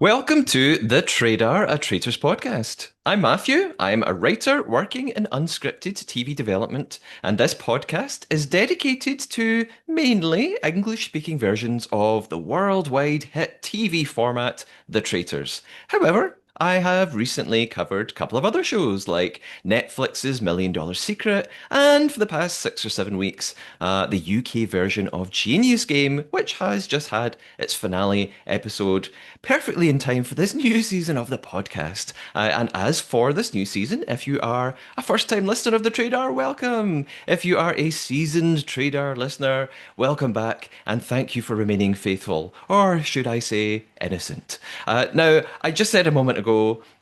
Welcome to The Traitor, a Traitors podcast. I'm Matthew. I'm a writer working in unscripted TV development, and this podcast is dedicated to mainly English speaking versions of the worldwide hit TV format, The Traitors. However, I have recently covered a couple of other shows like Netflix's Million Dollar Secret, and for the past 6 or 7 weeks, the UK version of Genius Game, which has just had its finale episode perfectly in time for this new season of the podcast. And as for this new season, if you are a first time listener of the Trader, welcome. If you are a seasoned Trader listener, welcome back and thank you for remaining faithful, or should I say, innocent. Now, I just said a moment ago,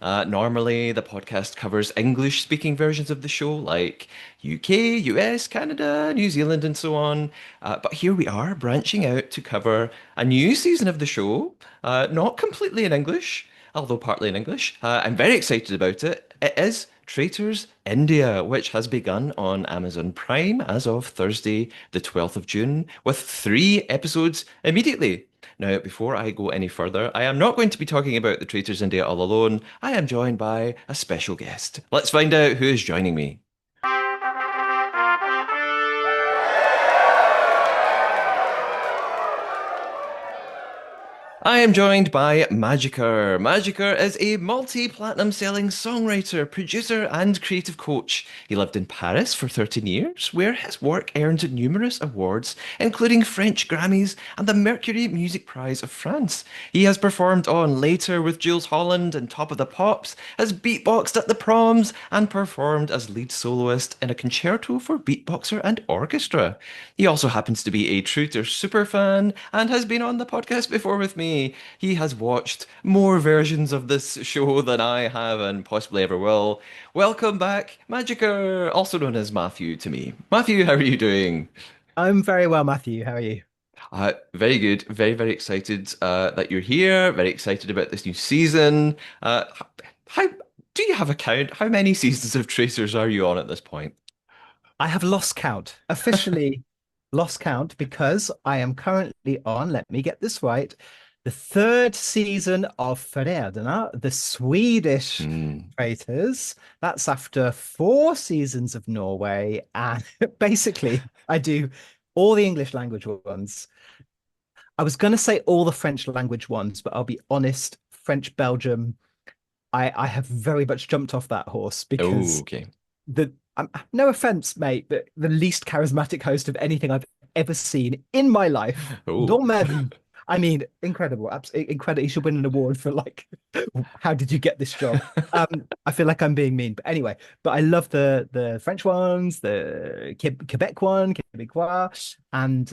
normally the podcast covers English speaking versions of the show like UK, US, Canada, New Zealand, and so on. But here we are branching out to cover a new season of the show, not completely in English, although partly in English. I'm very excited about it. It is Traitors India, which has begun on Amazon Prime as of Thursday, the 12th of June, with 3 episodes immediately. Now, before I go any further, I am not going to be talking about the Traitors India all alone. I am joined by a special guest. Let's find out who is joining me. I am joined by MaJiKer. MaJiKer is a multi-platinum selling songwriter, producer, and creative coach. He lived in Paris for 13 years, where his work earned numerous awards, including French Grammys and the Mercury Music Prize of France. He has performed on Later with Jules Holland and Top of the Pops, has beatboxed at the proms, and performed as lead soloist in a concerto for beatboxer and orchestra. He also happens to be a Traitor superfan and has been on the podcast before with me. He has watched more versions of this show than I have and possibly ever will. Welcome back, MaJiKer, also known as Matthew to me. Matthew, how are you doing? I'm very well, Matthew. How are you? Very good. Very, very excited that you're here. Very excited about this new season. How do you have a count? How many seasons of Tracers are you on at this point? I have lost count, officially lost count because I am currently on, let me get this right, the third season of Förrädarna, the Swedish Hmm. traitors. That's after 4 seasons of Norway. And basically, I do all the English language ones. I was going to say all the French language ones, but I'll be honest, French, Belgium, I have very much jumped off that horse Oh, because okay. no offense, mate, but the least charismatic host of anything I've ever seen in my life. Oh. Dans ma vie. I mean, incredible, absolutely incredible. He should win an award for like, how did you get this job? I feel like I'm being mean, but anyway. But I love the French ones, the Quebec one, Quebecois, and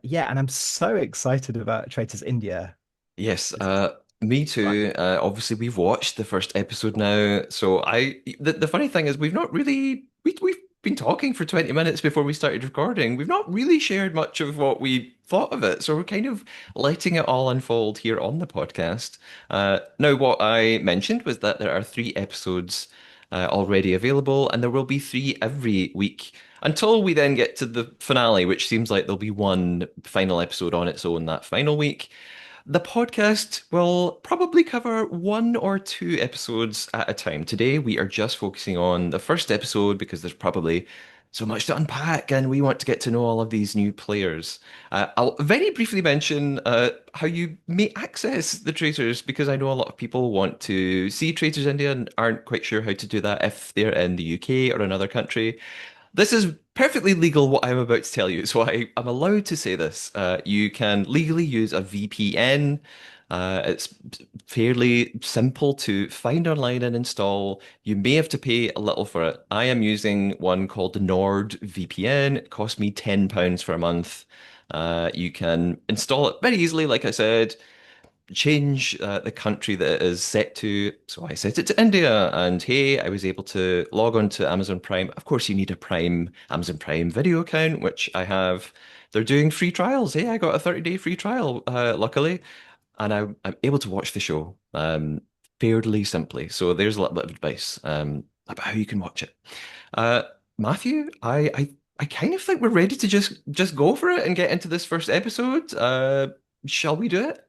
yeah, and I'm so excited about Traitors India. Yes, me too. Obviously, we've watched the first episode now. So the funny thing is, we've been talking for 20 minutes before we started recording. We've not really shared much of what we thought of it. So we're kind of letting it all unfold here on the podcast. Now, what I mentioned was that there are 3 episodes already available, and there will be 3 every week until we then get to the finale, which seems like there'll be one final episode on its own that final week. The podcast will probably cover 1 or 2 episodes at a time. Today, we are just focusing on the first episode because there's probably so much to unpack and we want to get to know all of these new players. I'll very briefly mention how you may access the Traitors because I know a lot of people want to see Traitors India and aren't quite sure how to do that if they're in the UK or another country. This is perfectly legal, what I'm about to tell you, so I'm allowed to say this. You can legally use a VPN. It's fairly simple to find online and install. You may have to pay a little for it. I am using one called the Nord VPN. It cost me £10 for a month. You can install it very easily, like I said, change the country that it is set to. So I set it to India, and hey, I was able to log on to Amazon Prime. Of course, you need a Amazon Prime video account, which I have. They're doing free trials. Hey, I got a 30-day free trial, luckily, and I'm able to watch the show fairly simply. So there's a little bit of advice about how you can watch it. Uh, Matthew, I kind of think we're ready to just go for it and get into this first episode. Shall we do it?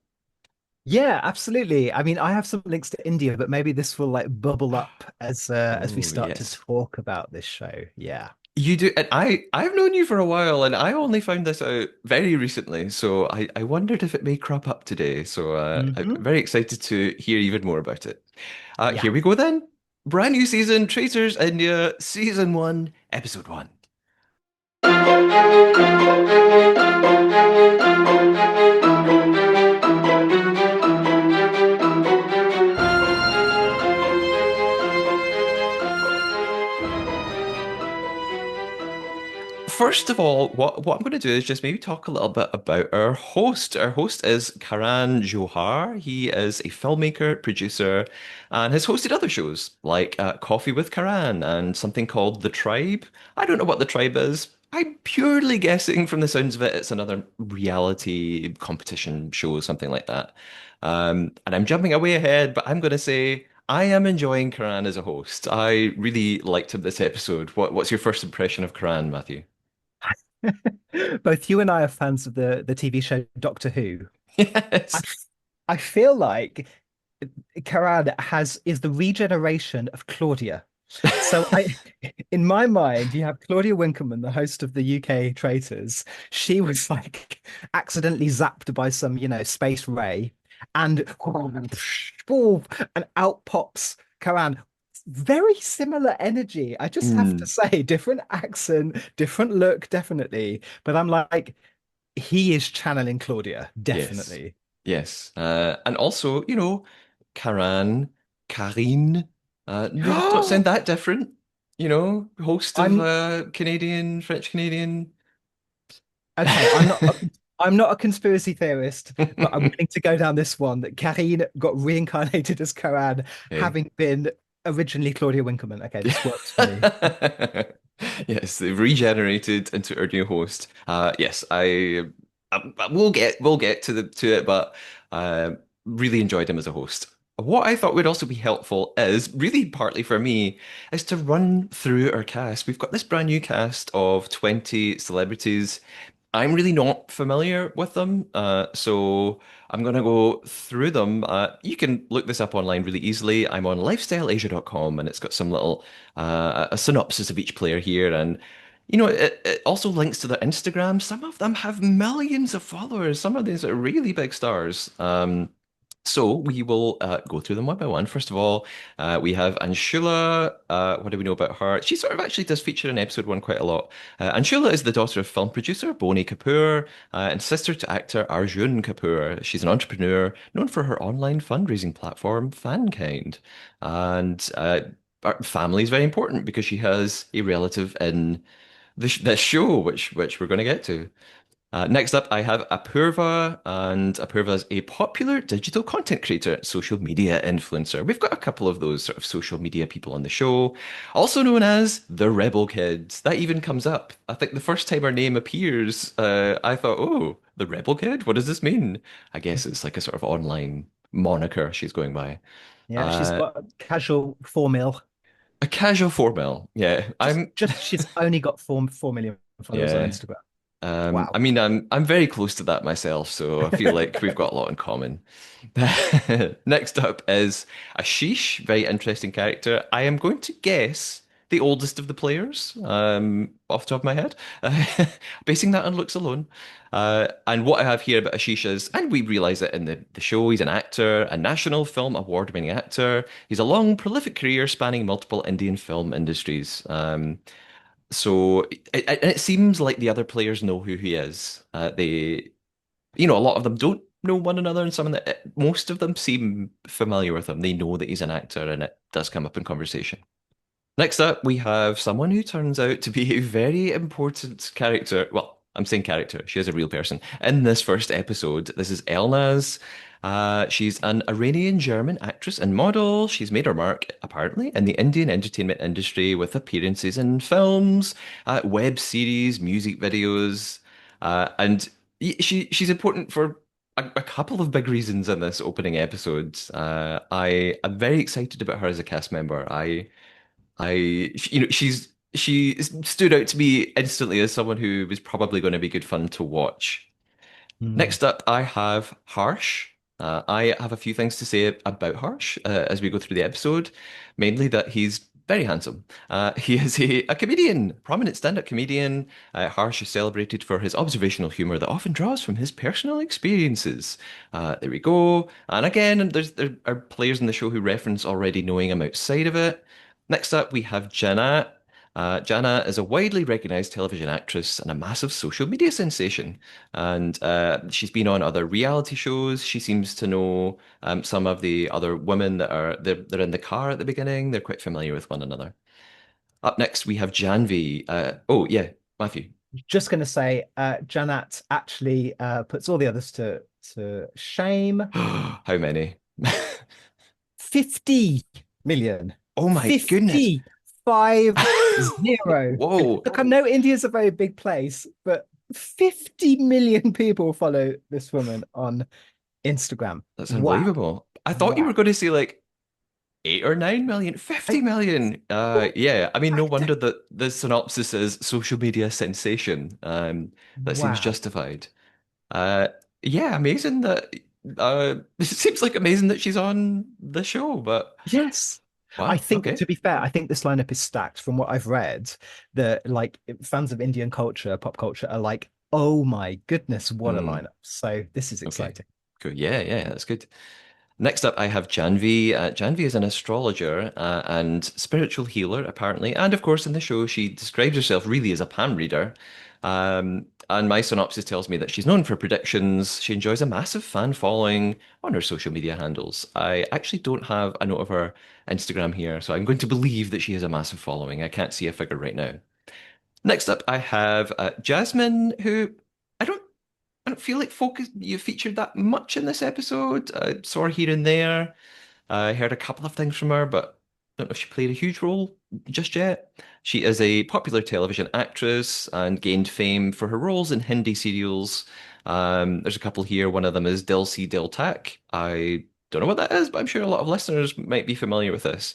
Yeah, absolutely. I mean, I have some links to India, but maybe this will like bubble up as we Oh, start to yes. talk about this show. Yeah. You do, and I've known you for a while, and I only found this out very recently, so I wondered if it may crop up today. So I'm Hmm. very excited to hear even more about it. Yeah. Here we go then. Brand new season, Traitors India, season one, episode one. First of all, what I'm going to do is just maybe talk a little bit about our host. Our host is Karan Johar. He is a filmmaker, producer, and has hosted other shows like Coffee with Karan and something called The Tribe. I don't know what The Tribe is. I'm purely guessing from the sounds of it, it's another reality competition show, something like that. And I'm jumping way ahead, but I'm going to say I am enjoying Karan as a host. I really liked him this episode. What's your first impression of Karan, Matthew? Both you and I are fans of the TV show Doctor Who. I, Yes. I feel like Karan is the regeneration of Claudia. So in my mind, you have Claudia Winkleman, the host of the UK Traitors. She was like accidentally zapped by some, space ray, and and out pops Karan. Very similar energy. I just have to Mm, say, different accent, different look, definitely. But I'm like, he is channeling Claudia, yes. definitely. Yes. And also, Karan, Karine, not sound that different. Host of I'm Canadian, French Canadian. Okay, I'm not a conspiracy theorist, but I'm willing to go down this one that Karine got reincarnated as Karan, Hey. having been originally Claudia Winkleman. Okay, this works for me. Yes, they've regenerated into our new host. Yes, we'll get to it, but uh, really enjoyed him as a host. What I thought would also be helpful is really partly for me is to run through our cast. We've got this brand new cast of 20 celebrities. I'm really not familiar with them, so I'm going to go through them. You can look this up online really easily. I'm on lifestyleasia.com and it's got some little a synopsis of each player here. And, it also links to their Instagram. Some of them have millions of followers. Some of these are really big stars. So we will go through them one by one. First of all, we have Anshula. What do we know about her? She sort of actually does feature in episode one quite a lot. Anshula is the daughter of film producer Boney Kapoor and sister to actor Arjun Kapoor. She's an entrepreneur known for her online fundraising platform, Fankind. And our family is very important because she has a relative in this show, which we're going to get to. Next up, I have Apurva, and Apurva is a popular digital content creator, social media influencer. We've got a couple of those sort of social media people on the show, also known as the Rebel Kids. That even comes up. I think the first time her name appears, I thought, oh, the Rebel Kid? What does this mean? I guess it's like a sort of online moniker she's going by. Yeah, she's Uh, got casual 4 mil. a casual 4 mil. Yeah, Just she's only got 4 million followers on yeah. Instagram. I Wow. mean, I'm very close to that myself, so I feel like we've got a lot in common. Next up is Ashish, very interesting character. I am going to guess the oldest of the players, off the top of my head, basing that on looks alone. And what I have here about Ashish is, and we realize it in the show, he's an actor, a National Film Award-winning actor. He's a long, prolific career spanning multiple Indian film industries. So it seems like the other players know who he is. A lot of them don't know one another, and most of them seem familiar with him. They know that he's an actor, and it does come up in conversation. Next up, we have someone who turns out to be a very important character. Well, I'm saying character. She is a real person. In this first episode, this is Elnaz. She's an Iranian German actress and model. She's made her mark, apparently, in the Indian entertainment industry with appearances in films, web series, music videos, and she's important for a couple of big reasons in this opening episode. I am very excited about her as a cast member. She stood out to me instantly as someone who was probably going to be good fun to watch. Hmm. Next up, I have Harsh. I have a few things to say about Harsh as we go through the episode, mainly that he's very handsome. He is a comedian, prominent stand-up comedian. Harsh is celebrated for his observational humor that often draws from his personal experiences. There we go. And again, there are players in the show who reference already knowing him outside of it. Next up, we have Jana. Jana is a widely recognized television actress and a massive social media sensation. And she's been on other reality shows. She seems to know some of the other women that they're in the car at the beginning. They're quite familiar with one another. Up next, we have Janvi. Oh yeah, Matthew. Just going to say, Janat actually puts all the others to shame. How many? 50 million. Oh my goodness. 50. Whoa, Look, I know India's a very big place, but 50 million people follow this woman on Instagram. that's Wow. unbelievable. I thought you were Wow. going to say like 8 or 9 million, I, 50 million. well, Yeah, I mean, no I wonder that the synopsis is social media sensation. That seems wow. justified. Uh, yeah, amazing that. It seems like amazing that she's on the show, but Yes. I wow, think, okay. to be fair, I think this lineup is stacked from what I've read. That like fans of Indian culture, pop culture are like, oh my goodness, what a Hmm, lineup. So this is okay, exciting. cool. Yeah, yeah, that's good. Next up, I have Janvi. Janvi is an astrologer and spiritual healer, apparently. And of course, in the show, she describes herself really as a palm reader. And my synopsis tells me that she's known for predictions. She enjoys a massive fan following on her social media handles. I actually don't have a note of her Instagram here, so I'm going to believe that she has a massive following. I can't see a figure right now. Next up, I have Jasmine, who I don't I don't feel like you featured that much in this episode. I saw her here and there. I heard a couple of things from her, but don't know if she played a huge role just yet. She is a popular television actress and gained fame for her roles in Hindi serials. There's a couple here. One of them is Dil Si Dil Tak. I don't know what that is, but I'm sure a lot of listeners might be familiar with this.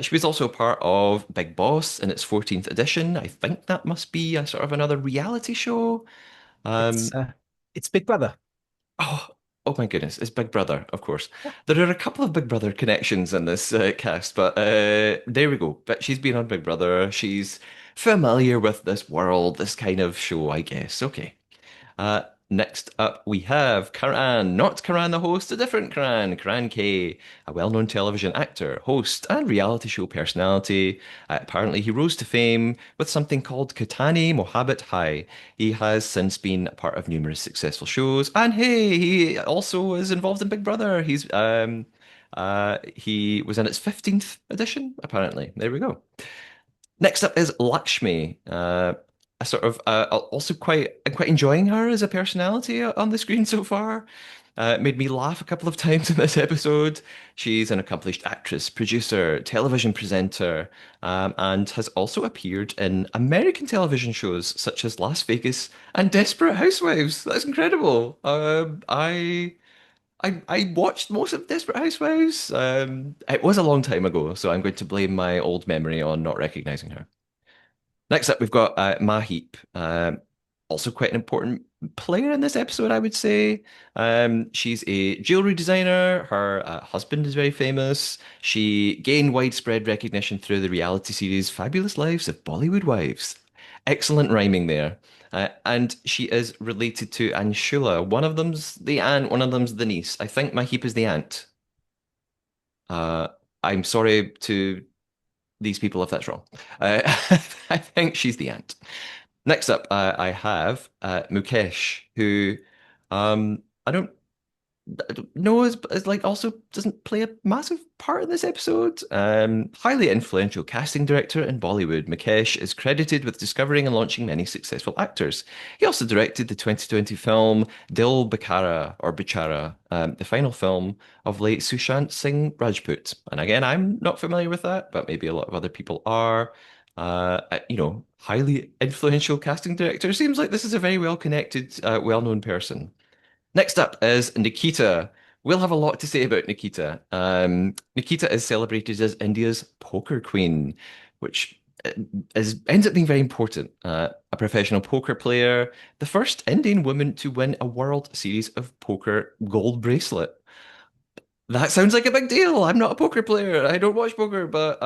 She was also part of Big Boss in its 14th edition. I think that must be a sort of another reality show. It's Um, uh, it's Big Brother. Oh, oh my goodness, it's Big Brother, of course. There are a couple of Big Brother connections in this cast, but there we go. But she's been on Big Brother. She's familiar with this world, this kind of show, I guess. Okay. Uh, Next up, we have Karan, not Karan the host, a different Karan, Karan K, a well-known television actor, host, and reality show personality. Apparently, he rose to fame with something called Katani Mohabbat Hai. He has since been a part of numerous successful shows, and hey, he also is involved in Big Brother. He was in its 15th edition, apparently. There we go. Next up is Lakshmi. I sort of also I'm quite enjoying her as a personality on the screen so far. Made me laugh a couple of times in this episode. She's an accomplished actress, producer, television presenter, and has also appeared in American television shows such as Las Vegas and Desperate Housewives. That's incredible. I watched most of Desperate Housewives. It was a long time ago, so I'm going to blame my old memory on not recognizing her. Next up, we've got Mahip, also quite an important player in this episode, I would say. She's a jewelry designer. Her husband is very famous. She gained widespread recognition through the reality series Fabulous Lives of Bollywood Wives. Excellent rhyming there. And she is related to Anshula. One of them's the aunt, one of them's the niece. I think Mahip is the aunt. Uh, I'm sorry to these people if that's wrong. Uh, I think she's the aunt. Next up, I have Mukesh, who I don't know is like also doesn't play a massive part in this episode. Highly influential casting director in Bollywood, Mukesh is credited with discovering and launching many successful actors. He also directed the 2020 film Dil Bichara or Bichara, the final film of late Sushant Singh Rajput. And again, I'm not familiar with that, but maybe a lot of other people are. Highly influential casting director. Seems like this is a very well-connected, well-known person. Next up is Nikita. We'll have a lot to say about Nikita. Nikita is celebrated as India's poker queen, which ends up being very important. A professional poker player, the first Indian woman to win a World Series of Poker gold bracelet. That sounds like a big deal. I'm not a poker player. I don't watch poker, but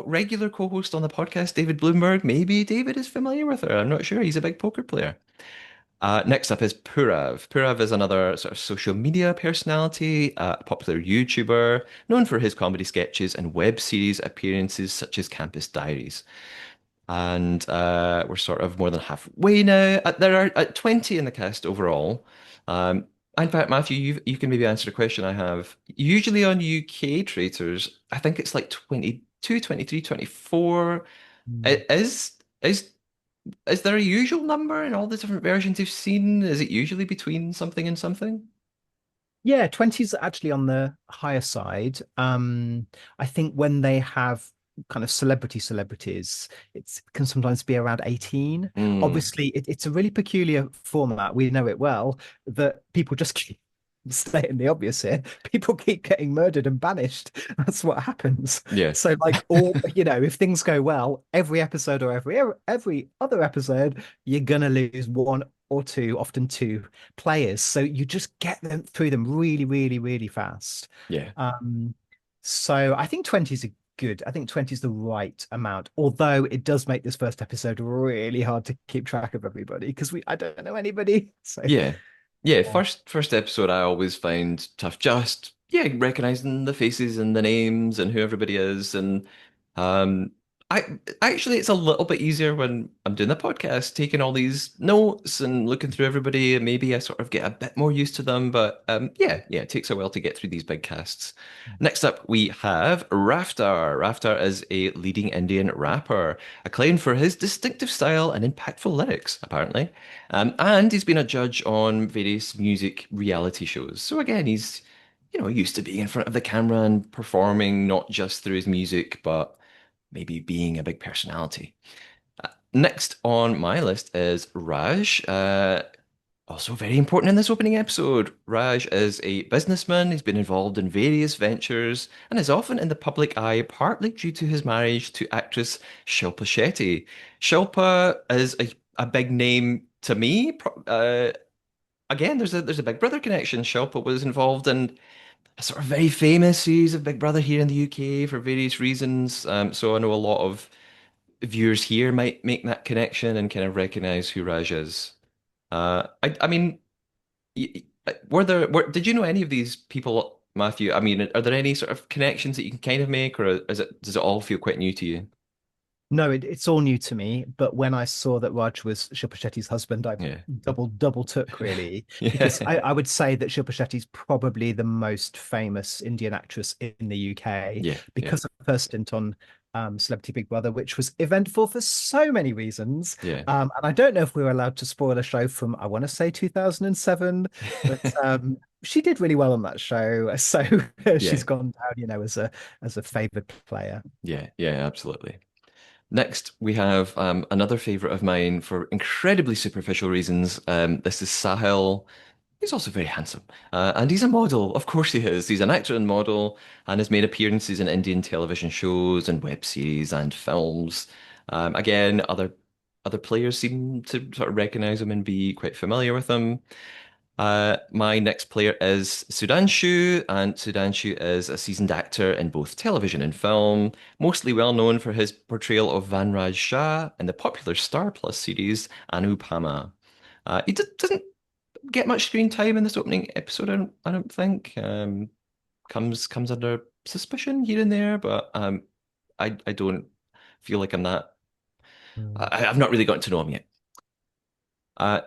regular co-host on the podcast, David Bloomberg. Maybe David is familiar with her. I'm not sure. He's a big poker player. Next up is Purav. Purav is another sort of social media personality, a popular YouTuber, known for his comedy sketches and web series appearances such as Campus Diaries. And we're sort of more than halfway now. There are 20 in the cast overall. Um, in fact, Matthew, you can maybe answer a question I have. Usually on UK Traitors, I think it's like 22, 23, 24. Mm. I- is is there a usual number in all the different versions you've seen? Is it usually between something and something? Yeah, 20's actually on the higher side. I think when they have kind of celebrities, it can sometimes be around 18. Mm, Obviously, it's a really peculiar format. We know it well that people just keep stating the obvious here. People keep getting murdered and banished. That's what happens. yeah. So, like all, if things go well, every episode or every other episode, you're gonna lose one or two, often two players. So you just get them through them really, really, really fast. Yeah. Um, so I think 20 is a good. I think 20 is the right amount. Although it does make this first episode really hard to keep track of everybody because I don't know anybody. So Yeah. Yeah, yeah. first episode I always find tough. Just yeah, recognizing the faces and the names and who everybody is. And um I actually it's a little bit easier when I'm doing the podcast, taking all these notes and looking through everybody, and maybe I sort of get a bit more used to them. But yeah, it takes a while to get through these big casts. Next up we have Raftar. Raftar is a leading Indian rapper, acclaimed for his distinctive style and impactful lyrics, apparently. And he's been a judge on various music reality shows. So again, he's, used to being in front of the camera and performing not just through his music, but maybe being a big personality. Next on my list is Raj. Also very important in this opening episode. Raj is a businessman. He's been involved in various ventures and is often in the public eye, partly due to his marriage to actress Shilpa Shetty. Shilpa is a big name to me. Again, there's a Big Brother connection. Shilpa was involved in a sort of very famous series of Big Brother here in the UK for various reasons. So I know a lot of viewers here might make that connection and kind of recognize who Raj is. I mean, did you know any of these people, Matthew? I mean, are there any sort of connections that you can kind of make, or does it all feel quite new to you? No, it's all new to me. But when I saw that Raj was Shilpa Shetty's husband, I Yeah. double took really because Yeah. I would say that Shilpa Shetty's probably the most famous Indian actress in the UK Yeah. Yeah. because of her stint on Celebrity Big Brother, which was eventful for so many reasons. Yeah. And I don't know if we were allowed to spoil a show from I want to say 2007, but she did really well on that show. So she's Yeah. gone down, as a favored player. Yeah. Yeah. Absolutely. Next, we have another favorite of mine for incredibly superficial reasons. This is Sahil. He's also very handsome. And he's a model. Of course he is. He's an actor and model and has made appearances in Indian television shows and web series and films. Again, other players seem to sort of recognize him and be quite familiar with him. My next player is Sudhanshu, and Sudhanshu is a seasoned actor in both television and film, mostly well known for his portrayal of Vanraj Shah in the popular Star Plus series Anupama. He doesn't get much screen time in this opening episode, I don't think. Comes under suspicion here and there, but I don't feel like I'm that. I've not really gotten to know him yet.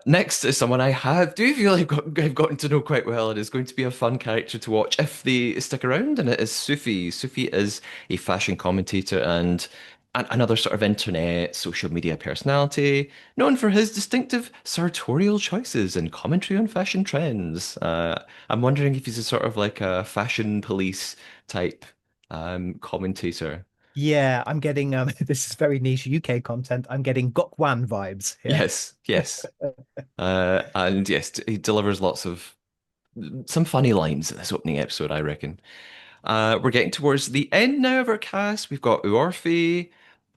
Next is someone I do feel I've gotten to know quite well and is going to be a fun character to watch if they stick around, and it is Sufi. Sufi is a fashion commentator and another sort of internet social media personality, known for his distinctive sartorial choices and commentary on fashion trends. I'm wondering if he's a sort of like a fashion police type commentator. Yeah, I'm getting this is very niche UK content. I'm getting Gokwan vibes here. Yes, yes. And yes, he delivers lots of some funny lines in this opening episode, I reckon. We're getting towards the end now of our cast. We've got Uorfi.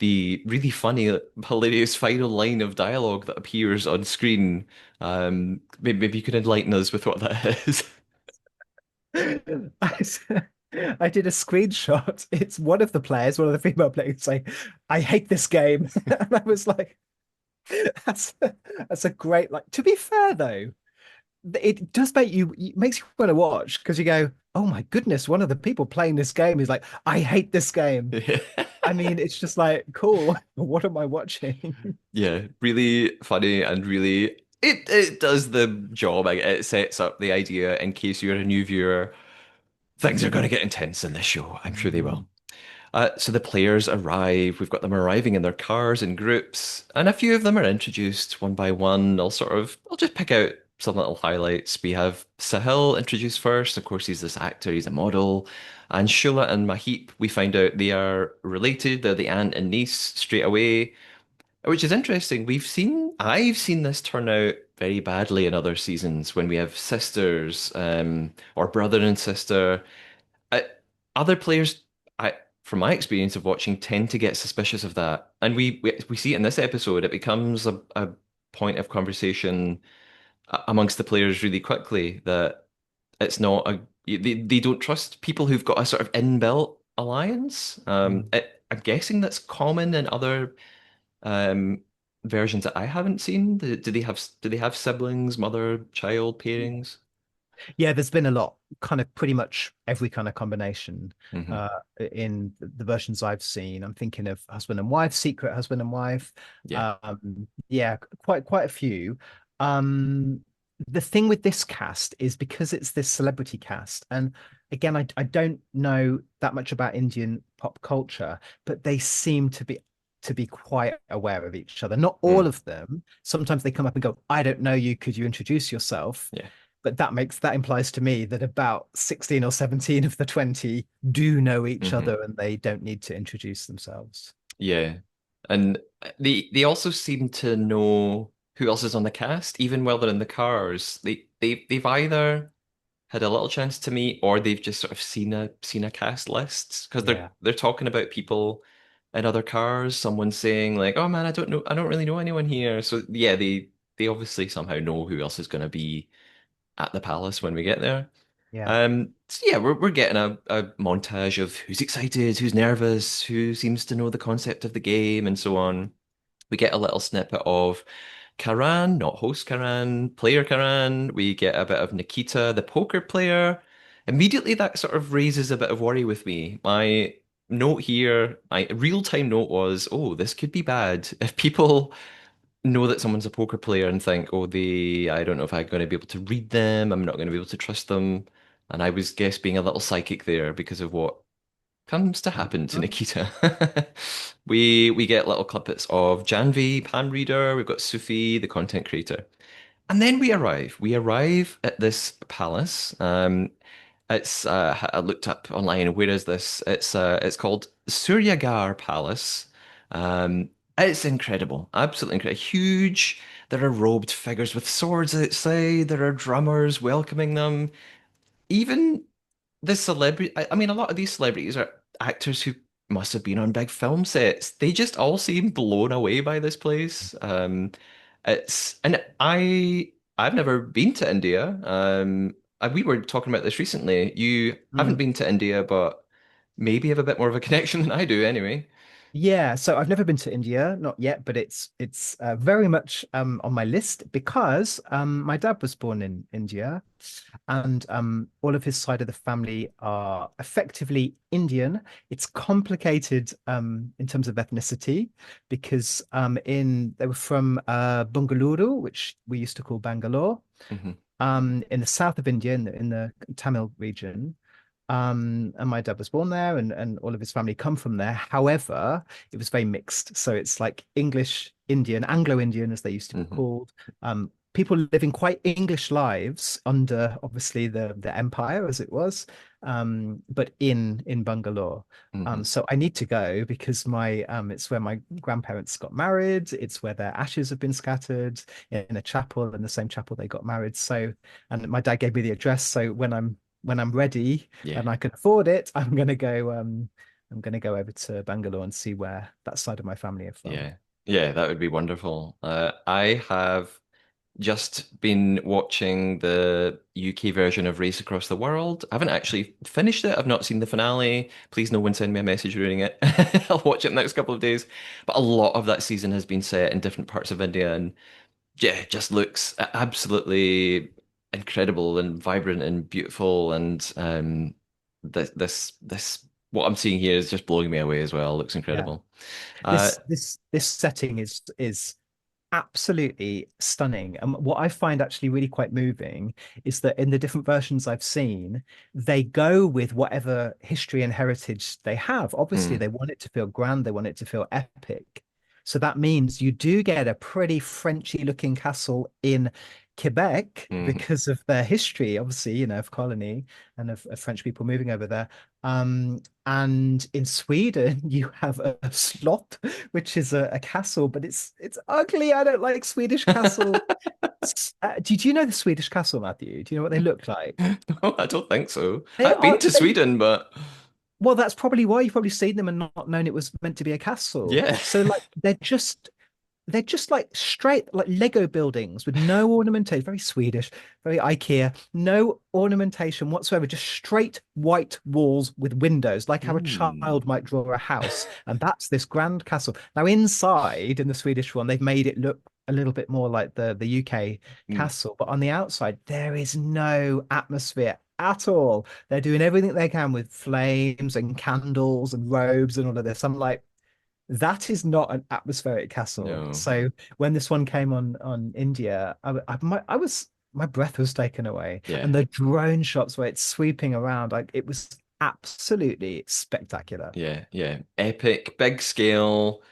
the really funny, hilarious final line of dialogue that appears on screen. Maybe you could enlighten us with what that is. I, s- I did a screenshot. It's one of the players, one of the female players saying, I hate this game. And I was like, that's that's a great like to be fair though, it does make you it makes you want to watch because you go, oh my goodness, one of the people playing this game is like, I hate this game. I mean, it's just like, cool. What am I watching? Yeah, really funny and really it does the job. It sets up the idea in case you're a new viewer. Things are going to get intense in this show. I'm sure they will. So the players arrive. We've got them arriving in their cars in groups, and a few of them are introduced one by one. I'll just pick out some little highlights. We have Sahil introduced first. Of course, he's this actor, he's a model. And Shula and Mahip, we find out they are related. They're the aunt and niece straight away, which is interesting. I've seen this turn out very badly in other seasons when we have sisters, or brother and sister. I, other players, I, from my experience of watching, tend to get suspicious of that, and we see it in this episode. It becomes a point of conversation amongst the players really quickly that it's not a they don't trust people who've got a sort of inbuilt alliance. Mm. I'm guessing that's common in other um, versions that I haven't seen. Do they have siblings, mother, child pairings? Yeah, there's been a lot, kind of pretty much every kind of combination Hmm. uh, in the versions I've seen. I'm thinking of husband and wife, secret husband and wife. Yeah. Yeah, quite a few. Um, the thing with this cast is because it's this celebrity cast, and again, I don't know that much about Indian pop culture, but they seem to be quite aware of each other. Not all Mm. of them. Sometimes they come up and go, "I don't know you. Could you introduce yourself?" Yeah. But that implies to me that about 16 or 17 of the 20 do know each Hmm. other and they don't need to introduce themselves. Yeah. And they also seem to know who else is on the cast, even while they're in the cars. They've either had a little chance to meet or they've just sort of seen a cast list because they're Yeah. they're talking about people in other cars. Someone's saying like, "Oh man, I don't really know anyone here." So yeah, they obviously somehow know who else is going to be at the palace when we get there. Yeah. So yeah, we're getting a montage of who's excited, who's nervous, who seems to know the concept of the game, and so on. We get a little snippet of Karan, not host Karan, player Karan. We get a bit of Nikita, the poker player. Immediately, that sort of raises a bit of worry with me. My note here, my real-time note was, oh, this could be bad. If people know that someone's a poker player and think, oh, I don't know if I'm going to be able to read them. I'm not going to be able to trust them. And I was guess being a little psychic there because of what comes to happen to Mhm. Nikita. We get little clippets of Janvi, Palm Reader. We've got Sufi, the content creator. And then we arrive. We arrive at this palace. I looked up online. Where is this? It's called Suryagar Palace. Um, it's incredible, absolutely incredible. Huge. There are robed figures with swords outside. There are drummers welcoming them. Even the celebrity. I mean, a lot of these celebrities are actors who must have been on big film sets. They just all seem blown away by this place. And I've never been to India. And we were talking about this recently. You haven't Mm. been to India, but maybe have a bit more of a connection than I do anyway. Yeah, so I've never been to India, not yet, but it's very much on my list because my dad was born in India, and all of his side of the family are effectively Indian. It's complicated in terms of ethnicity because they were from Bengaluru, which we used to call Bangalore, Hmm. in the south of India, in the Tamil region. And my dad was born there, and all of his family come from there. However, it was very mixed. So it's like English Indian, Anglo-Indian, as they used to be Hmm. called. People living quite English lives under obviously the empire as it was, but in Bangalore. Hmm. So I need to go because my it's where my grandparents got married. It's where their ashes have been scattered in a chapel, in the same chapel they got married. So, and my dad gave me the address. So when I'm ready Yeah. and I can afford it, I'm gonna go. I'm going to go over to Bangalore and see where that side of my family are from. Yeah. Yeah, that would be wonderful. I have just been watching the UK version of Race Across the World. I haven't actually finished it. I've not seen the finale. Please, no one send me a message ruining it. I'll watch it in the next couple of days. But a lot of that season has been set in different parts of India, and yeah, it just looks absolutely incredible and vibrant and beautiful. And this what I'm seeing here is just blowing me away as well. It looks Yeah. incredible. Uh, This setting is absolutely stunning. And what I find actually really quite moving is that in the different versions I've seen, they go with whatever history and heritage they have. Obviously, mm, they want it to feel grand, they want it to feel epic. So that means you do get a pretty Frenchy looking castle in Quebec mm. because of their history, obviously, of colony and of French people moving over there. And in Sweden, you have a slot, which is a castle, but it's ugly. I don't like Swedish castle. Did you know the Swedish castle, Matthew? Do you know what they look like? No, I don't think so. They I've been are to they Sweden, but well, that's probably why you've probably seen them and not known it was meant to be a castle. yeah. So like they're just like straight like Lego buildings with no ornamentation, very Swedish, very IKEA, no ornamentation whatsoever, just straight white walls with windows, like how a Mm, child might draw a house. And that's this grand castle. Now, inside in the Swedish one, they've made it look a little bit more like the UK mm, castle, but on the outside, there is no atmosphere at all. They're doing everything they can with flames and candles and robes and all of this. I'm like, that is not an atmospheric castle. no. So when this one came on India, I was my breath was taken away, Yeah. and the drone shots where it's sweeping around, like it was absolutely spectacular. Yeah. Yeah. Epic, big scale.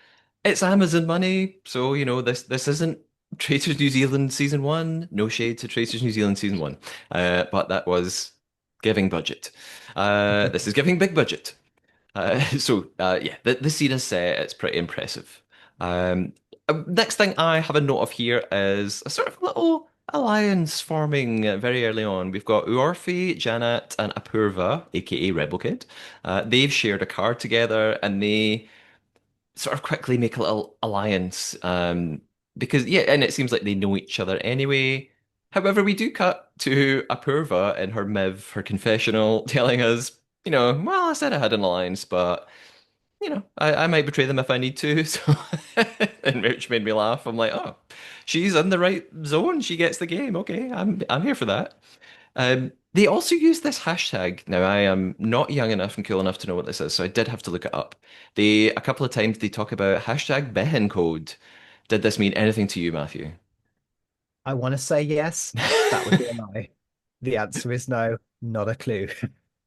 It's Amazon money, so this isn't Traitors New Zealand season one. No shade to Traitors New Zealand season one, but that was giving budget. This is giving big budget. Yeah, the scene is set. It's pretty impressive. Um, Next thing I have a note of here is a sort of little alliance forming very early on. We've got Urfi, Janat, and Apurva, aka Rebel Kid. They've shared a car together, and they sort of quickly make a little alliance. Because yeah, and it seems like they know each other anyway. However, we do cut to Apurva in her miv, her confessional, telling us, well, I said I had an alliance, but I might betray them if I need to. So, and which made me laugh. I'm like, oh, she's in the right zone. She gets the game. Okay, I'm here for that. They also use this hashtag. Now, I am not young enough and cool enough to know what this is, so I did have to look it up. A couple of times they talk about hashtag Behan code. Did this mean anything to you, Matthew? I want to say yes. That would be a lie. The answer is no, not a clue.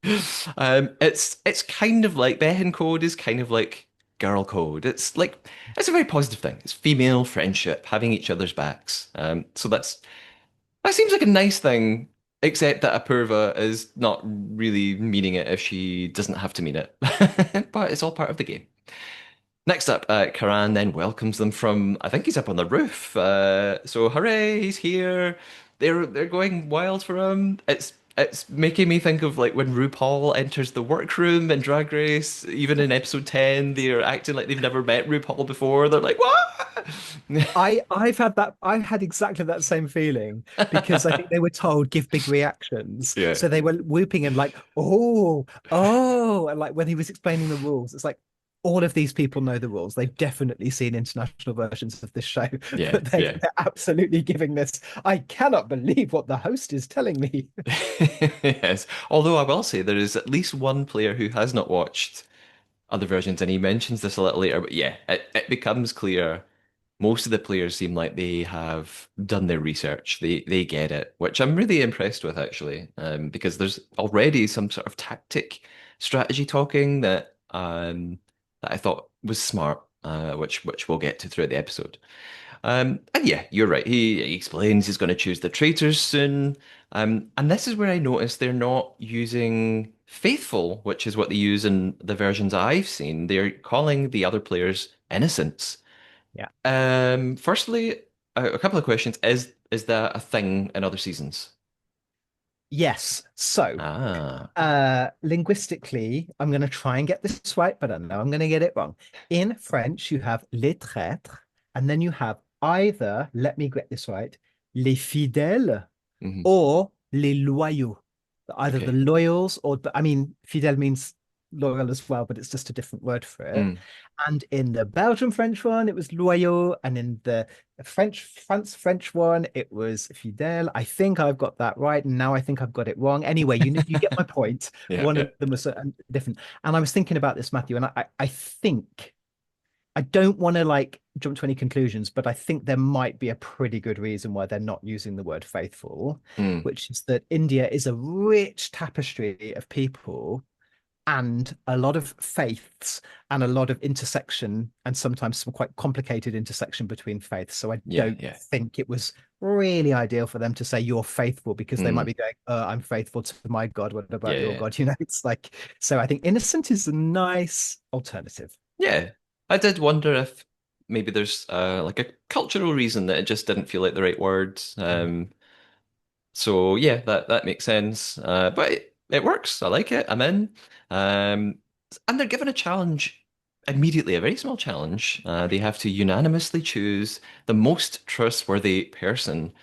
It's kind of like Behan code is kind of like girl code. It's a very positive thing. It's female friendship, having each other's backs. So that seems like a nice thing, except that Apurva is not really meaning it if she doesn't have to mean it. But it's all part of the game. Next up, Karan then welcomes them from, I think he's up on the roof. So hooray, he's here. They're going wild for him. It's making me think of like when RuPaul enters the workroom in Drag Race. Even in episode 10, they're acting like they've never met RuPaul before. They're like, what? I've had exactly that same feeling because I think they were told give big reactions. Yeah. So they were whooping and like, oh, and like when he was explaining the rules, it's like all of these people know the rules. They've definitely seen international versions of this show, Yeah, but they're, yeah. they're absolutely giving this. I cannot believe what the host is telling me. Yes. Although I will say there is at least one player who has not watched other versions, and he mentions this a little later, but yeah, it becomes clear most of the players seem like they have done their research. They get it, which I'm really impressed with actually, because there's already some sort of tactic strategy talking that I thought was smart, which we'll get to throughout the episode. And yeah, you're right. He explains he's going to choose the traitors soon. And this is where I noticed they're not using faithful, which is what they use in the versions I've seen. They're calling the other players innocents. Yeah. Firstly, a couple of questions. Is that a thing in other seasons? Yes. So, Ah, linguistically, I'm going to try and get this right, but I know I'm going to get it wrong. In French, you have les traîtres, and then you have either, let me get this right, les fidèles hmm. or les loyaux. Either the Okay. loyals or, but I mean, fidèle means loyal as well, but it's just a different word for it. Mm. And in the Belgian French one, it was loyaux, and in the French one, it was fidèle. I think I've got that right, and now I think I've got it wrong. Anyway, you get my point. Yeah, One yeah. of them was different, and I was thinking about this, Matthew, and I think I don't want to like jump to any conclusions, but I think there might be a pretty good reason why they're not using the word faithful, Mm. which is that India is a rich tapestry of people and a lot of faiths and a lot of intersection and sometimes some quite complicated intersection between faiths. So I Yeah, don't yeah. think it was really ideal for them to say you're faithful because they might Mm. be going, I'm faithful to my God. What Yeah, about your yeah. God? It's like, so I think innocent is a nice alternative. Yeah. I did wonder if maybe there's like a cultural reason that it just didn't feel like the right word. Mm. So yeah, that makes sense. But it works. I like it. I'm in. Um, and they're given a challenge immediately, a very small challenge. They have to unanimously choose the most trustworthy person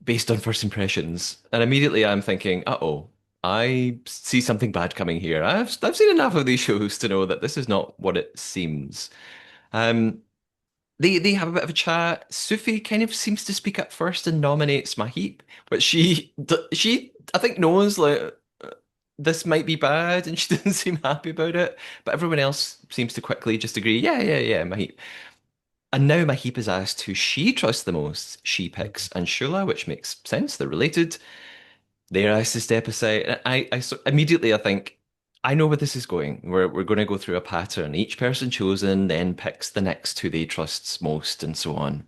based on first impressions. And immediately I'm thinking, uh-oh, I see something bad coming here. I've seen enough of these shows to know that this is not what it seems. Um, they have a bit of a chat. Sufi kind of seems to speak up first and nominates Mahip, but she I think knows like this might be bad, and she doesn't seem happy about it. But everyone else seems to quickly just agree, yeah, yeah, yeah, Mahip. And now Mahip is asked who she trusts the most. She picks Anshula, which makes sense. They're related. They're asked to step aside. And immediately I think, I know where this is going. We're going to go through a pattern. Each person chosen then picks the next who they trusts most, and so on.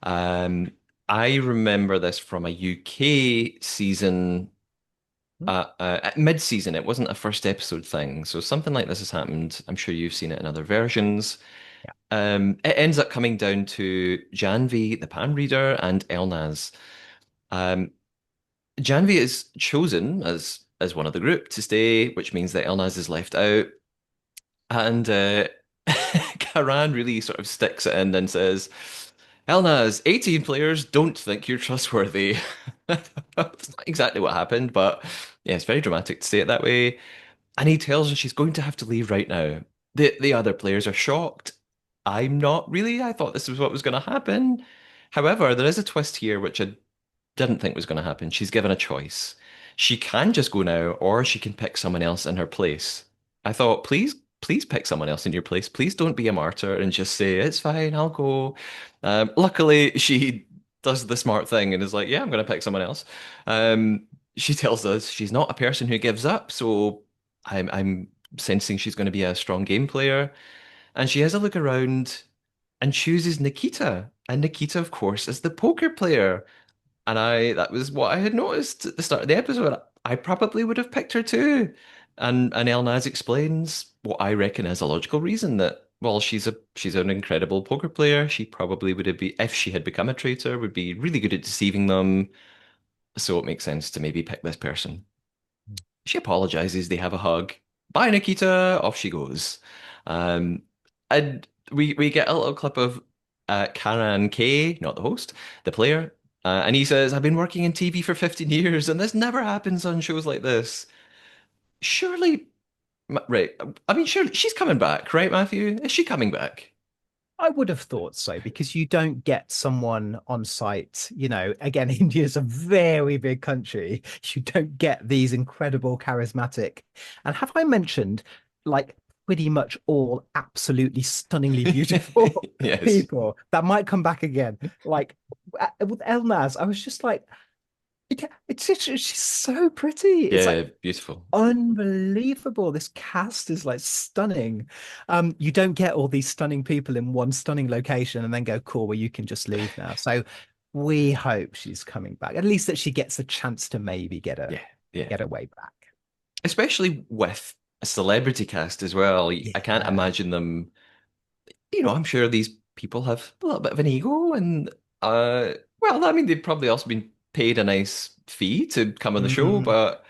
Um, I remember this from a UK season, at mid-season. It wasn't a first episode thing, so something like this has happened. I'm sure you've seen it in other versions. It ends up coming down to Janvi, the palm reader, and Elnaz. Um, Janvi is chosen as one of the group to stay, which means that Elnaz is left out. And Karan really sort of sticks it in and says, Elnaz, 18 players don't think you're trustworthy. That's not exactly what happened, but yeah, it's very dramatic to say it that way. And he tells her she's going to have to leave right now. The other players are shocked. I'm not really. I thought this was what was going to happen. However, there is a twist here which I didn't think was going to happen. She's given a choice. She can just go now, or she can pick someone else in her place. I thought, please, please pick someone else in your place. Please don't be a martyr and just say, it's fine, I'll go. Luckily, she does the smart thing and is like, yeah, I'm going to pick someone else. She tells us she's not a person who gives up, so I'm sensing she's going to be a strong game player. And she has a look around and chooses Nikita. And Nikita, of course, is the poker player. And that was what I had noticed at the start of the episode. I probably would have picked her too. And Elnaz explains what I reckon is a logical reason that, well, she's an incredible poker player. She probably would have been, if she had become a traitor, would be really good at deceiving them. So it makes sense to maybe pick this person. She apologizes, they have a hug. Bye, Nikita, off she goes. Um, and we get a little clip of Karan K, not the host, the player, and he says, I've been working in TV for 15 years, and this never happens on shows like this. Surely, right, I mean, surely she's coming back, right, Matthew? Is she coming back? I would have thought so because you don't get someone on site. Again, India is a very big country. You don't get these incredible, charismatic. And have I mentioned like pretty much all absolutely stunningly beautiful Yes. people that might come back again? Like with Elnaz, I was just like, she's so pretty. It's like Yeah, beautiful. unbelievable. This cast is like stunning. You don't get all these stunning people in one stunning location and then go, cool, well, you can just leave now. So we hope she's coming back. At least that she gets a chance to maybe get a Yeah, yeah. get her way back. Especially with a celebrity cast as well. I can't Yeah. imagine them. I'm sure these people have a little bit of an ego and well, I mean they've probably also been paid a nice fee to come on the show, Mm. but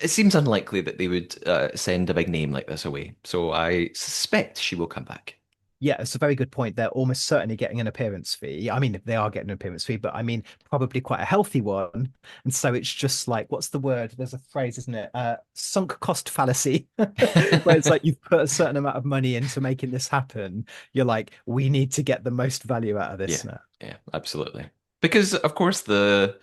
it seems unlikely that they would send a big name like this away. So I suspect she will come back. Yeah, it's a very good point. They're almost certainly getting an appearance fee. I mean, they are getting an appearance fee, but I mean, probably quite a healthy one. And so it's just like, what's the word? There's a phrase, isn't it? Sunk cost fallacy, where it's like you've put a certain amount of money into making this happen. You're like, we need to get the most value out of Yeah, this now. yeah, absolutely. Because of course the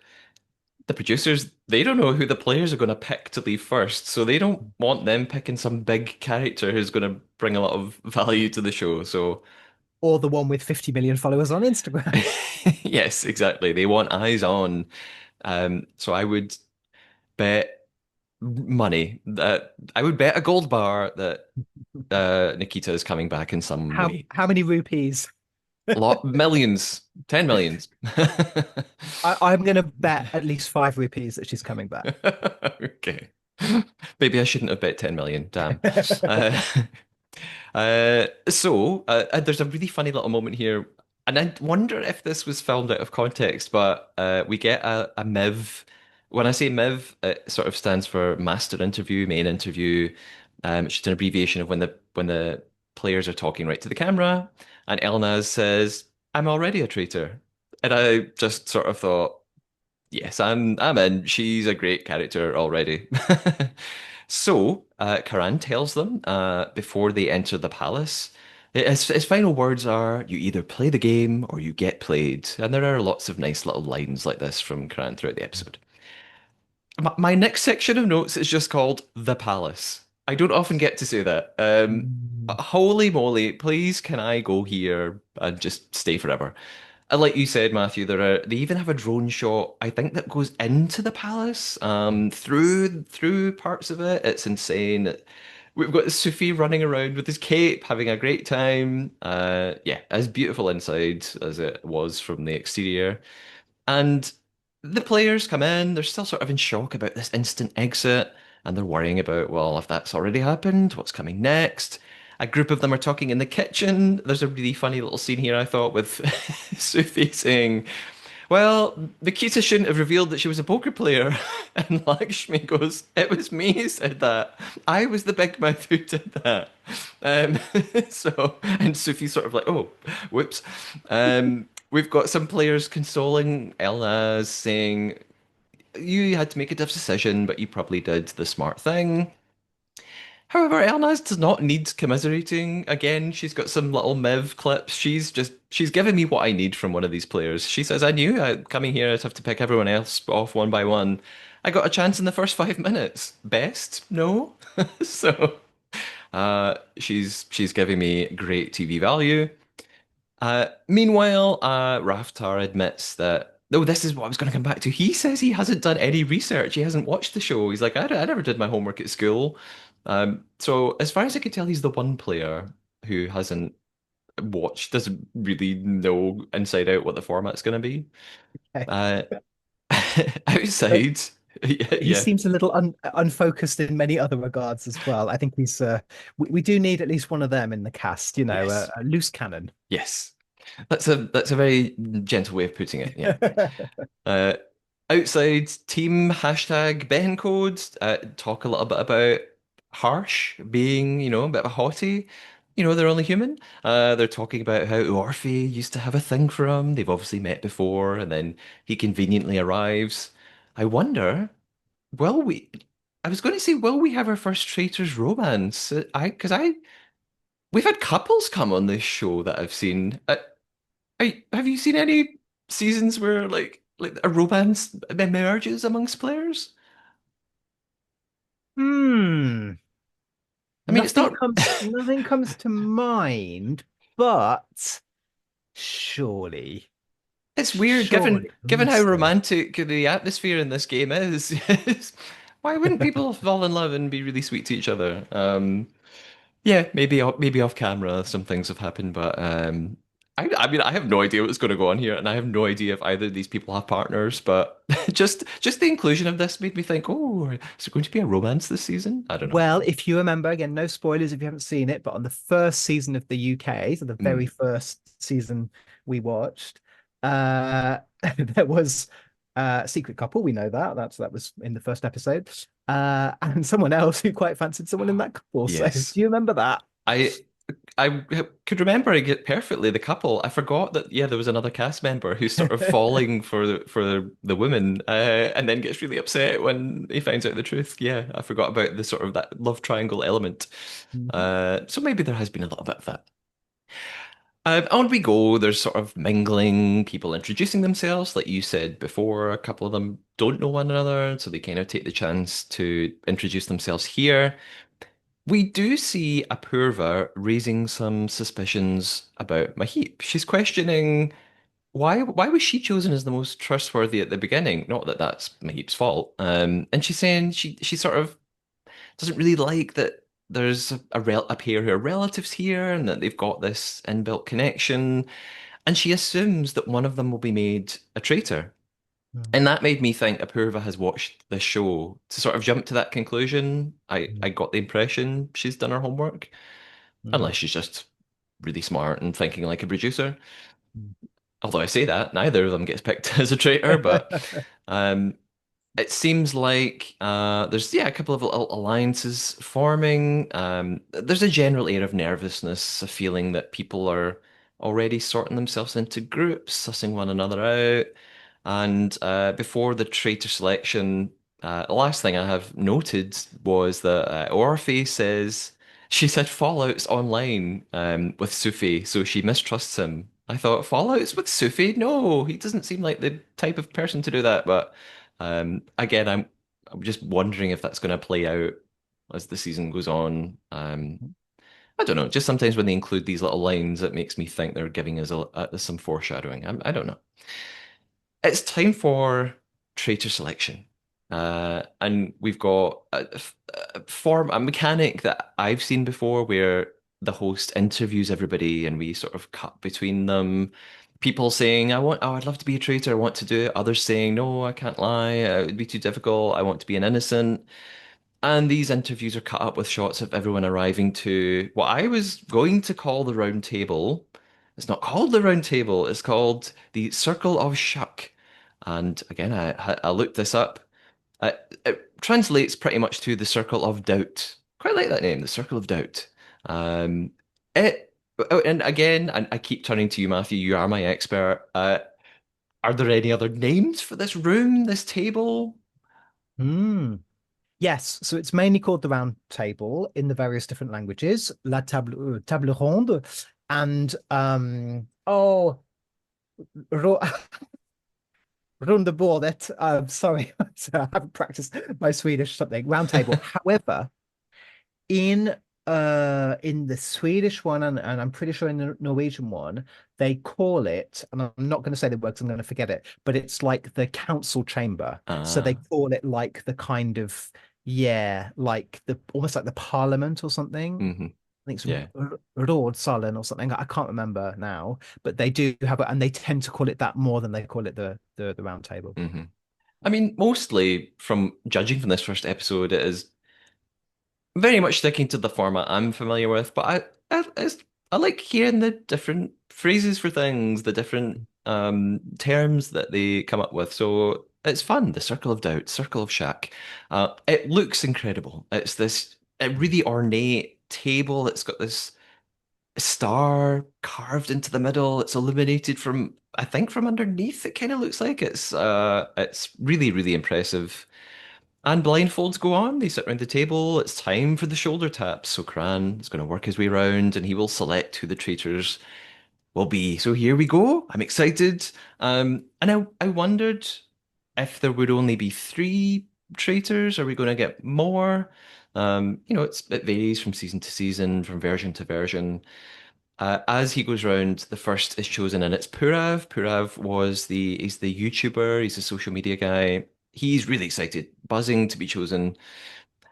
producers, they don't know who the players are going to pick to leave first, so they don't want them picking some big character who's going to bring a lot of value to the show. So Or the one with 50 million followers on Instagram. yes, exactly. They want eyes on. So I would bet money that I would bet a gold bar that Nikita is coming back in some way. How many rupees? Millions, 10 millions. I'm going to bet at least 5 rupees that she's coming back. Okay. Maybe I shouldn't have bet 10 million. Damn. Uh, there's a really funny little moment here, and I wonder if this was filmed out of context, but we get a MIV. When I say MIV, it sort of stands for Master Interview, Main Interview. It's just an abbreviation of when the players are talking right to the camera, and Elnaz says, "I'm already a traitor," and I just sort of thought. Yes, I'm in. She's a great character already. So, Karan tells them before they enter the palace, his final words are, "You either play the game or you get played." And there are lots of nice little lines like this from Karan throughout the episode. My next section of notes is just called The Palace. I don't often get to say that. Mm. Holy moly, please can I go here and just stay forever? And like you said, Matthew, they even have a drone shot, I think, that goes into the palace, through parts of it. It's insane. We've got Sufi running around with his cape, having a great time. Yeah, as beautiful inside as it was from the exterior. And the players come in, they're still sort of in shock about this instant exit, and they're worrying about, well, if that's already happened, what's coming next? A group of them are talking in the kitchen. There's a really funny little scene here, I thought, with Sufi saying, well, Nikita shouldn't have revealed that she was a poker player. And Lakshmi goes, it was me who said that. I was the big mouth who did that. Um, and Sufi's sort of like, oh, whoops. We've got some players consoling Elnaz, saying, you had to make a tough decision, but you probably did the smart thing. However, Elnaz does not need commiserating. Again, she's got some little Miv clips. She's giving me what I need from one of these players. She says, I knew coming here I'd have to pick everyone else off one by one. I got a chance in the first 5 minutes. Best? No. So she's giving me great TV value. Meanwhile, Raftar admits that, no, this is what I was going to come back to. He says he hasn't done any research. He hasn't watched the show. He's like, I never did my homework at school. So as far as I can tell, he's the one player who hasn't watched, doesn't really know inside out what the format's going to be. Uh, But outside, yeah, he yeah, seems a little unfocused in many other regards as well. I think we do need at least one of them in the cast, yes, a loose cannon. yes. That's a very gentle way of putting it. Yeah. Uh, outside team hashtag betting codes talk a little bit about Harsh being, a bit of a hottie. They're only human. They're talking about how Orphe used to have a thing for him. They've obviously met before, and then he conveniently arrives. I wonder, will we? I was going to say, will we have our first Traitors romance? We've had couples come on this show that I've seen. Have you seen any seasons where like a romance emerges amongst players? Hmm. I mean, it's not. Nothing comes to mind, but surely, It's weird given surely there given how must be. romantic the atmosphere in this game is. Why wouldn't people fall in love and be really sweet to each other? Yeah, maybe off camera some things have happened, but I mean I have no idea what's going to go on here, and I have no idea if either of these people have partners. But just the inclusion of this made me think, oh, is there going to be a romance this season? I don't know. Well, if you remember, again, no spoilers if you haven't seen it, but on the first season of the UK, so the very Mm. first season we watched, uh, there was Secret couple, we know that. That was in the first episode. And someone else who quite fancied someone in that couple. So do Yes. you remember that? I I could remember it perfectly, the couple. I forgot that, yeah, there was another cast member who's sort of falling for the woman, and then gets really upset when he finds out the truth. Yeah, I forgot about the sort of that love triangle element. Mhm. So maybe there has been a little bit of that. On we go. There's sort of mingling, people introducing themselves. Like you said before, a couple of them don't know one another, so they kind of take the chance to introduce themselves here. We do see Apurva raising some suspicions about Mahip. She's questioning why was she chosen as the most trustworthy at the beginning? Not that that's Mahip's fault. And she's saying she sort of doesn't really like that there's a pair who are relatives here and that they've got this inbuilt connection. And she assumes that one of them will be made a traitor. Mhm. And that made me think Apurva has watched this show to sort of jump to that conclusion. I got the impression she's done her homework, Mhm. unless she's just really smart and thinking like a producer. Mhm. Although I say that, neither of them gets picked as a traitor, but um, it seems like there's, yeah, a couple of little alliances forming. There's a general air of nervousness, a feeling that people are already sorting themselves into groups, sussing one another out. And before the traitor selection, the last thing I have noted was that Orphe says she said Fallout's online with Sufi, so she mistrusts him. I thought Fallout's with Sufi? No, he doesn't seem like the type of person to do that. But again, I'm just wondering if that's going to play out as the season goes on. I don't know. Just sometimes when they include these little lines, it makes me think they're giving us some foreshadowing. I don't know. It's time for traitor selection. And we've got a mechanic that I've seen before where the host interviews everybody and we sort of cut between them. People saying, I'd love to be a traitor, I want to do it. Others saying, no, I can't lie, it would be too difficult, I want to be an innocent. And these interviews are cut up with shots of everyone arriving to what I was going to call the round table. It's not called the round table, it's called the Circle of Shuck. And again, I looked this up. It translates pretty much to the Circle of Doubt. Quite like that name, the Circle of Doubt. Um, it, and again, I keep turning to you, Matthew. You are my expert. Are there any other names for this room, this table? Mm. Yes, so it's mainly called the round table in the various different languages, la table ronde, and ro rundebordet. Sorry, so I haven't practiced my Swedish something. Round table. However, in in the Swedish one and I'm pretty sure in the Norwegian one, they call it, and I'm not going to say the words, I'm going to forget it, but it's like the council chamber. So they Ah, call it like the kind of, yeah, like the almost like the parliament or something. hmm I think it's yeah. Rådsalen or something. I can't remember now, but they do have it, and they tend to call it that more than they call it the round table. hmm I mean, mostly from judging from this first episode, it is very much sticking to the format I'm familiar with, but I like hearing the different phrases for things, the different terms that they come up with. So it's fun. The Circle of Doubt, Circle of Shack. It looks incredible. It's this a really ornate table. It's got this star carved into the middle. It's illuminated from, I think, from underneath. It kind of looks like it's really, really impressive. And blindfolds go on. They sit around the table. It's time for the shoulder taps. So Cran is going to work his way around and he will select who the traitors will be. So here we go. I'm excited. And I wondered if there would only be three traitors. Are we going to get more? It varies from season to season, from version to version. As he goes round, the first is chosen, and it's Purav. Purav he's the YouTuber, he's a social media guy. He's really excited, buzzing to be chosen.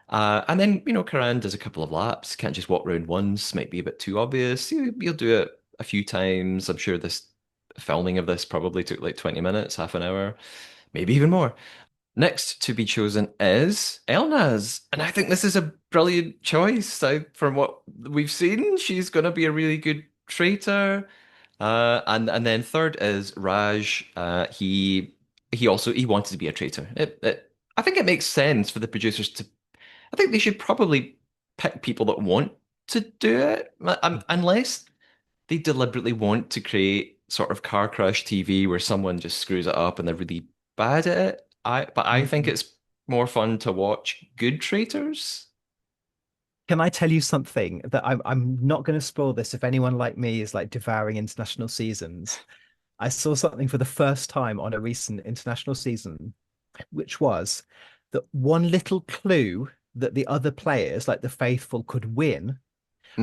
And then, Karan does a couple of laps, can't just walk around once, might be a bit too obvious. He'll do it a few times. I'm sure this filming of this probably took like 20 minutes, half an hour, maybe even more. Next to be chosen is Elnaz, and I think this is a brilliant choice. From what we've seen, she's going to be a really good traitor. And then third is Raj. He he wanted to be a traitor. I think it makes sense for the producers to. I think they should probably pick people that want to do it, unless they deliberately want to create sort of car crash TV where someone just screws it up and they're really bad at it. But I think Mm. it's more fun to watch good traitors. Can I tell you something that I'm not going to spoil this if anyone like me is like devouring international seasons. I saw something for the first time on a recent international season, which was that one little clue that the other players, like the faithful, could win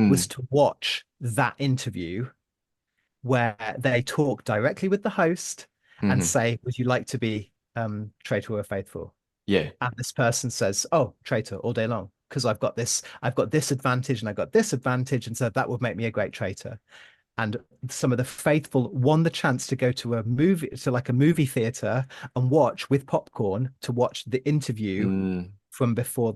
was Mm, to watch that interview where they talk directly with the host and hmm. say, "Would you like to be traitor or faithful?" Yeah. And this person says, "Oh, traitor all day long, because I've got this advantage and I've got this advantage, and so that would make me a great traitor." And some of the faithful won the chance to go to a movie, to like a movie theater and watch with popcorn to watch the interview Mm, from before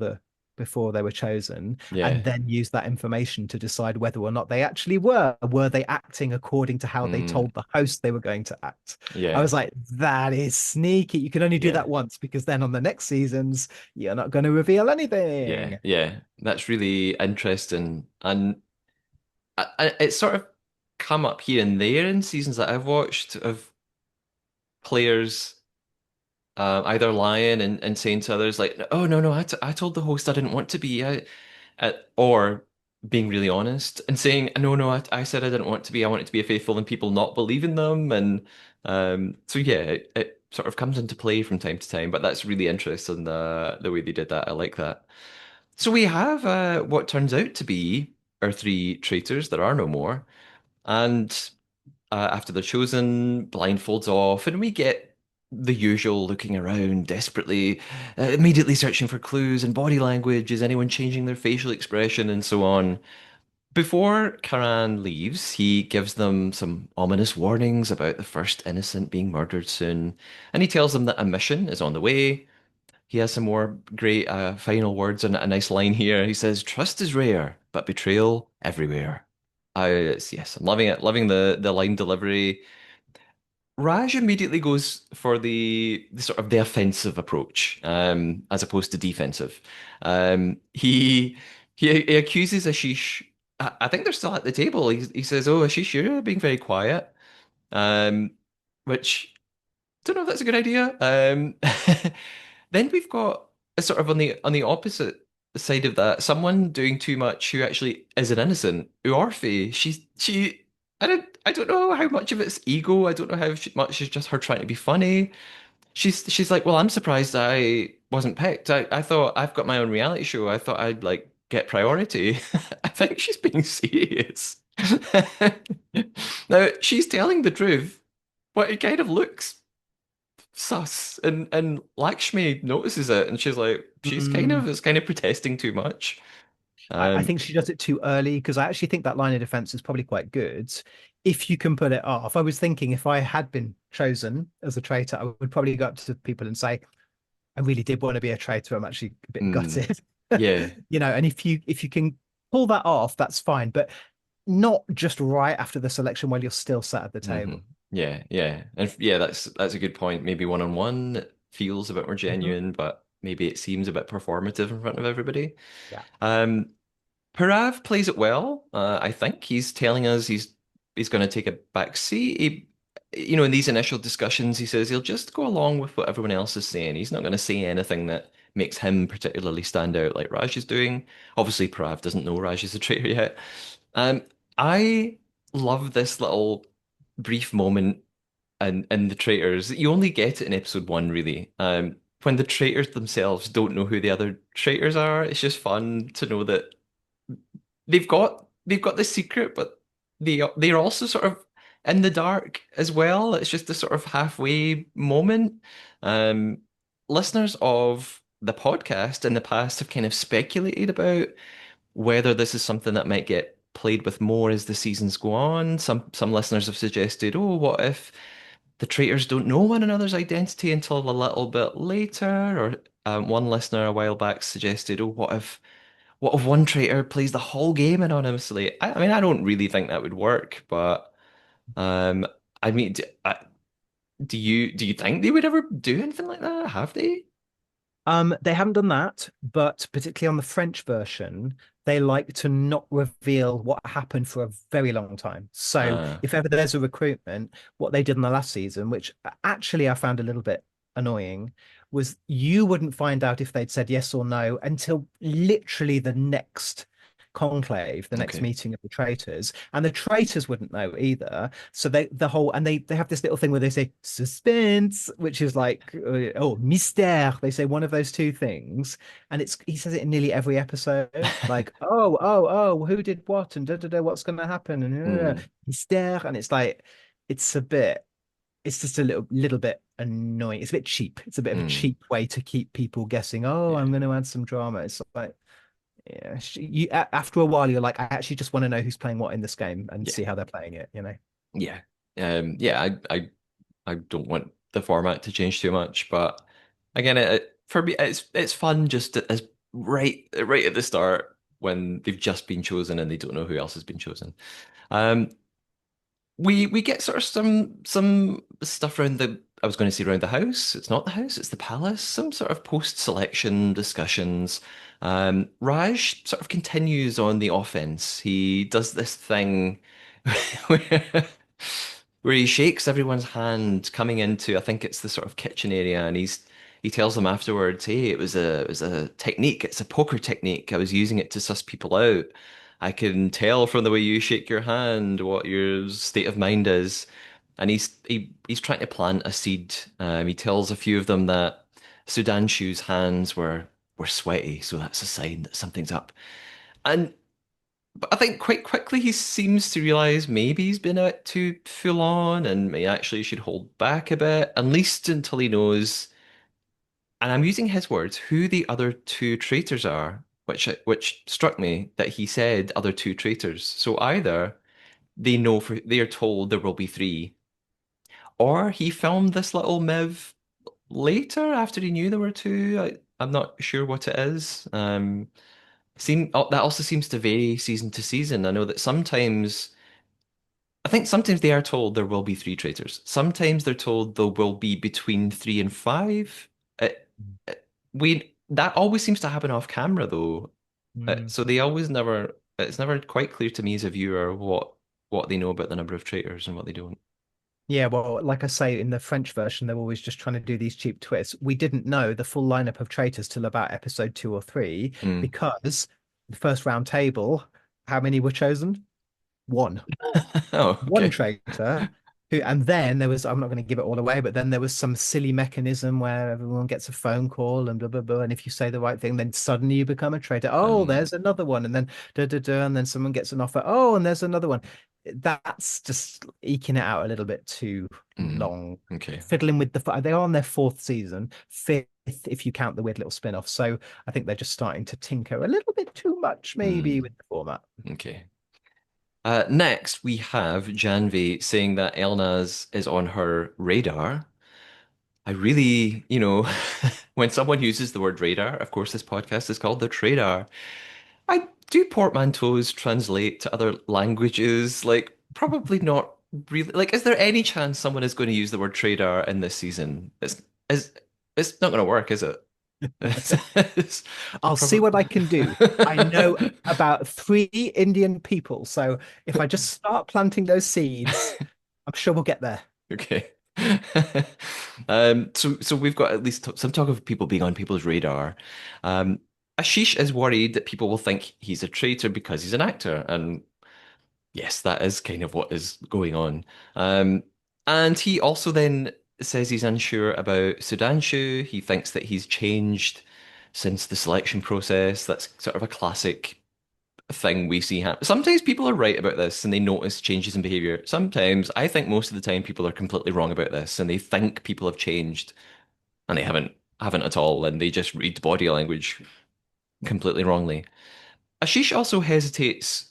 they were chosen, and yeah. then use that information to decide whether or not they actually were they acting according to how they Mm, told the host they were going to act. I yeah. was like, that is sneaky. You can only do Yeah. that once, because then on the next seasons you're not going to reveal Yeah. anything. Yeah. That's really interesting. And it's sort of come up here and there in seasons that I've watched of players either lying and saying to others like, "Oh no, no, I told the host I didn't want to be," or being really honest and saying, "No, no, I said I didn't want to be. I wanted to be a faithful," and people not believing them, and so yeah, it sort of comes into play from time to time. But that's really interesting the way they did that. I like that. So we have what turns out to be our three traitors. There are no more, and after they're chosen, blindfolds off, and we get the usual looking around desperately, immediately searching for clues and body language. Is anyone changing their facial expression and so on? Before Karan leaves, he gives them some ominous warnings about the first innocent being murdered soon, and he tells them that a mission is on the way. He has some more great final words and a nice line here. He says, "Trust is rare, but betrayal everywhere." Yes, I'm loving it. Loving the line delivery. Raj immediately goes for the sort of the offensive approach, as opposed to defensive. He accuses Ashish. I think they're still at the table. He says, "Oh, Ashish, you're being very quiet," um, which don't know if that's a good idea. Then we've got a sort of on the opposite side of that, someone doing too much who actually is an innocent. Uorfi, I don't know how much of it's ego. I don't know how much is just her trying to be funny. She's like, well, I'm surprised I wasn't picked. I thought I've got my own reality show. I thought I'd like get priority. I think she's being serious. Now she's telling the truth, but it kind of looks sus and Lakshmi notices it and she's like Mm. it's kind of protesting too much. I Um think she does it too early, because I actually think that line of defense is probably quite good if you can put it off. I was thinking if I had been chosen as a traitor, I would probably go up to people and say, I really did want to be a traitor. I'm actually a bit mm, gutted. yeah. And if you can pull that off, that's fine. But not just right after the selection while you're still sat at the Hmm. table. Yeah, yeah. And yeah, that's a good point. Maybe one on one it feels a bit more Mhm. genuine, but maybe it seems a bit performative in front of everybody. Yeah. Um Parav plays it well. I think he's telling us he's going to take a back seat. In these initial discussions, he says he'll just go along with what everyone else is saying. He's not going to say anything that makes him particularly stand out like Raj is doing. Obviously, Parav doesn't know Raj is a traitor yet. Um, I love this little brief moment and the traitors. You only get it in episode one, really. When the traitors themselves don't know who the other traitors are, it's just fun to know that they've got the secret, but they're also sort of in the dark as well. It's just a sort of halfway moment. Um, Listeners of the podcast in the past have kind of speculated about whether this is something that might get played with more as the seasons go on. Some listeners have suggested, oh, what if the traitors don't know one another's identity until a little bit later? Or one listener a while back suggested, oh, what if one traitor plays the whole game anonymously? I mean, I don't really think that would work, but um, I mean, do you think they would ever do anything like that? Have they? They haven't done that, but particularly on the French version, they like to not reveal what happened for a very long time. So Uh, if ever there's a recruitment, what they did in the last season, which actually I found a little bit annoying, was you wouldn't find out if they'd said yes or no until literally the next conclave, the next okay. meeting of the traitors, and the traitors wouldn't know either. So they have this little thing where they say suspense, which is like oh mystère. They say one of those two things, and it's he says it in nearly every episode, like oh who did what and da da da what's going to happen and Mm, mystère, and it's like it's a bit. It's just a little bit annoying. It's a bit cheap. It's a bit of a mm, cheap way to keep people guessing. Oh, yeah. I'm going to add some drama. It's like yeah, after a while, you're like, I actually just want to know who's playing what in this game and Yeah. see how they're playing it, you know? Yeah. Yeah, I don't want the format to change too much, but again, for me, it's fun just as right at the start when they've just been chosen and they don't know who else has been chosen. Um, we get sort of some stuff around the I was going to say around the house. It's not the house, it's the palace. Some sort of post-selection discussions. Raj sort of continues on the offense. He does this thing where, where he shakes everyone's hand coming into, I think it's the sort of kitchen area, and he tells them afterwards, "Hey, it was a technique. It's a poker technique. I was using it to suss people out. I can tell from the way you shake your hand what your state of mind is." And he's trying to plant a seed. He tells a few of them that Sudanshu's hands were sweaty, so that's a sign that something's up. And but I think quite quickly he seems to realize maybe he's been a bit too full on and may actually should hold back a bit, at least until he knows, and I'm using his words, who the other two traitors are, which struck me that he said other two traitors. So either they are told there will be three, or he filmed this little miv later after he knew there were two. I'm not sure what it is. That also seems to vary season to season. I know that I think sometimes they are told there will be three traitors. Sometimes they're told there will be between three and five. We that always seems to happen off camera though. Mm. So they always never. It's never quite clear to me as a viewer what they know about the number of traitors and what they don't. Yeah, well, like I say, in the French version, they're always just trying to do these cheap twists. We didn't know the full lineup of traitors till about episode 2 or 3 Mm. because the first round table, how many were chosen? One. Oh, One okay. traitor who, and then there was, I'm not going to give it all away, but then there was some silly mechanism where everyone gets a phone call and blah blah blah, and if you say the right thing, then suddenly you become a traitor. Oh, Um. there's another one, and then da da da, and then someone gets an offer. Oh, and there's another one. That's just eking it out a little bit too Mm. long. Okay. Fiddling with they are on their fourth season, fifth if you count the weird little spin-off. So I think they're just starting to tinker a little bit too much, maybe, Mm. with the format. Okay. Next, we have Janvi saying that Elnaz is on her radar. I really, when someone uses the word radar, of course, this podcast is called the Trader. I do portmanteaus translate to other languages? Like, probably not really. Like, is there any chance someone is going to use the word trader in this season? It's, it's not going to work, is it? I'll I'll see what probably. I can do. I know about 3 Indian people, so if I just start planting those seeds, I'm sure we'll get there. Okay. So we've got at least some talk of people being on people's radar. Um, Ashish is worried that people will think he's a traitor because he's an actor, and yes, that is kind of what is going on. And he also then says he's unsure about Sudanshu. He thinks that he's changed since the selection process. That's sort of a classic thing we see happen. Sometimes people are right about this and they notice changes in behavior. Sometimes I think most of the time people are completely wrong about this and they think people have changed and they haven't at all, and they just read body language completely wrongly. Ashish also hesitates.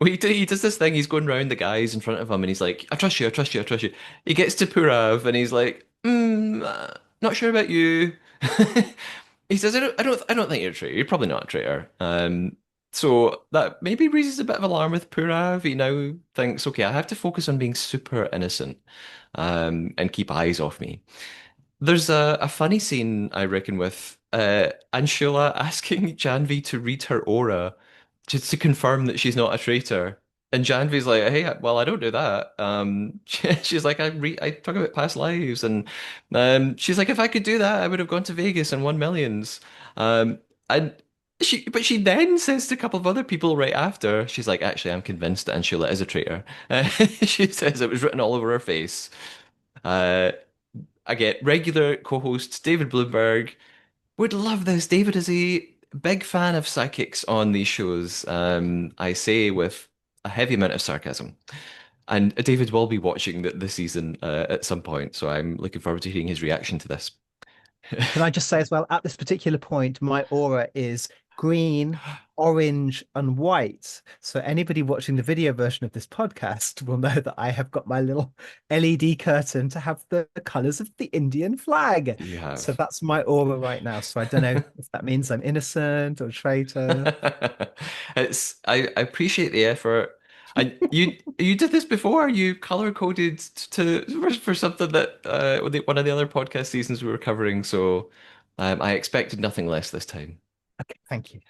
He does this thing. He's going round the guys in front of him, and he's like, "I trust you. I trust you. I trust you." He gets to Purav, and he's like, "Not sure about you." He says, "I don't think you're a traitor. You're probably not a traitor." So that maybe raises a bit of alarm with Purav. He now thinks, okay, I have to focus on being super innocent, and keep eyes off me. There's a funny scene, I reckon, with Anshula asking Janvi to read her aura just to confirm that she's not a traitor. And Janvi's like, hey, well, I don't do that. She's like, I talk about past lives, and she's like, if I could do that, I would have gone to Vegas and won millions. And but she then says to a couple of other people right after, she's like, actually, I'm convinced that Anshula is a traitor. She says it was written all over her face. Uh, I get regular co-host David Bloomberg. Would love this. David is a big fan of psychics on these shows. I say with a heavy amount of sarcasm. And David will be watching the season at some point, so I'm looking forward to hearing his reaction to this. Can I just say as well, at this particular point, my aura is green, orange, and white. So anybody watching the video version of this podcast will know that I have got my little LED curtain to have the colors of the Indian flag. You So have. that's my aura right now. So I don't know if that means I'm innocent or traitor. I appreciate the effort. And you did this before. You color coded to for something that one of the other podcast seasons we were covering. So I expected nothing less this time. Okay, thank you.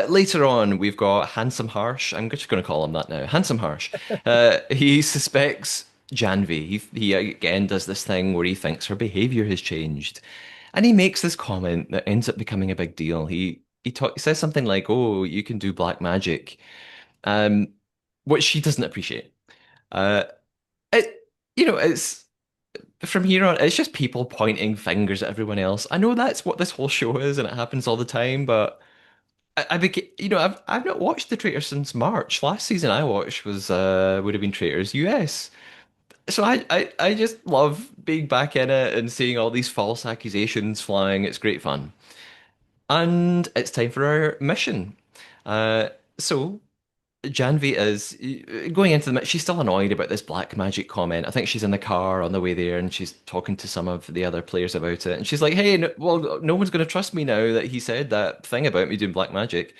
Later on, we've got Handsome Harsh. I'm just going to call him that now. Handsome Harsh. He suspects Janvi. He again does this thing where he thinks her behavior has changed, and he makes this comment that ends up becoming a big deal. He says something like, "Oh, you can do black magic," um, which she doesn't appreciate. Uh, it it's from here on, it's just people pointing fingers at everyone else. I know that's what this whole show is, and it happens all the time, but. I became, I've not watched The Traitors since March. Last season I watched was would have been Traitors US. So I just love being back in it and seeing all these false accusations flying. It's great fun. And it's time for our mission. Uh, so Janvi is going into the she's still annoyed about this black magic comment. I think she's in the car on the way there and she's talking to some of the other players about it. And she's like, "Hey, no, well, no one's going to trust me now that he said that thing about me doing black magic."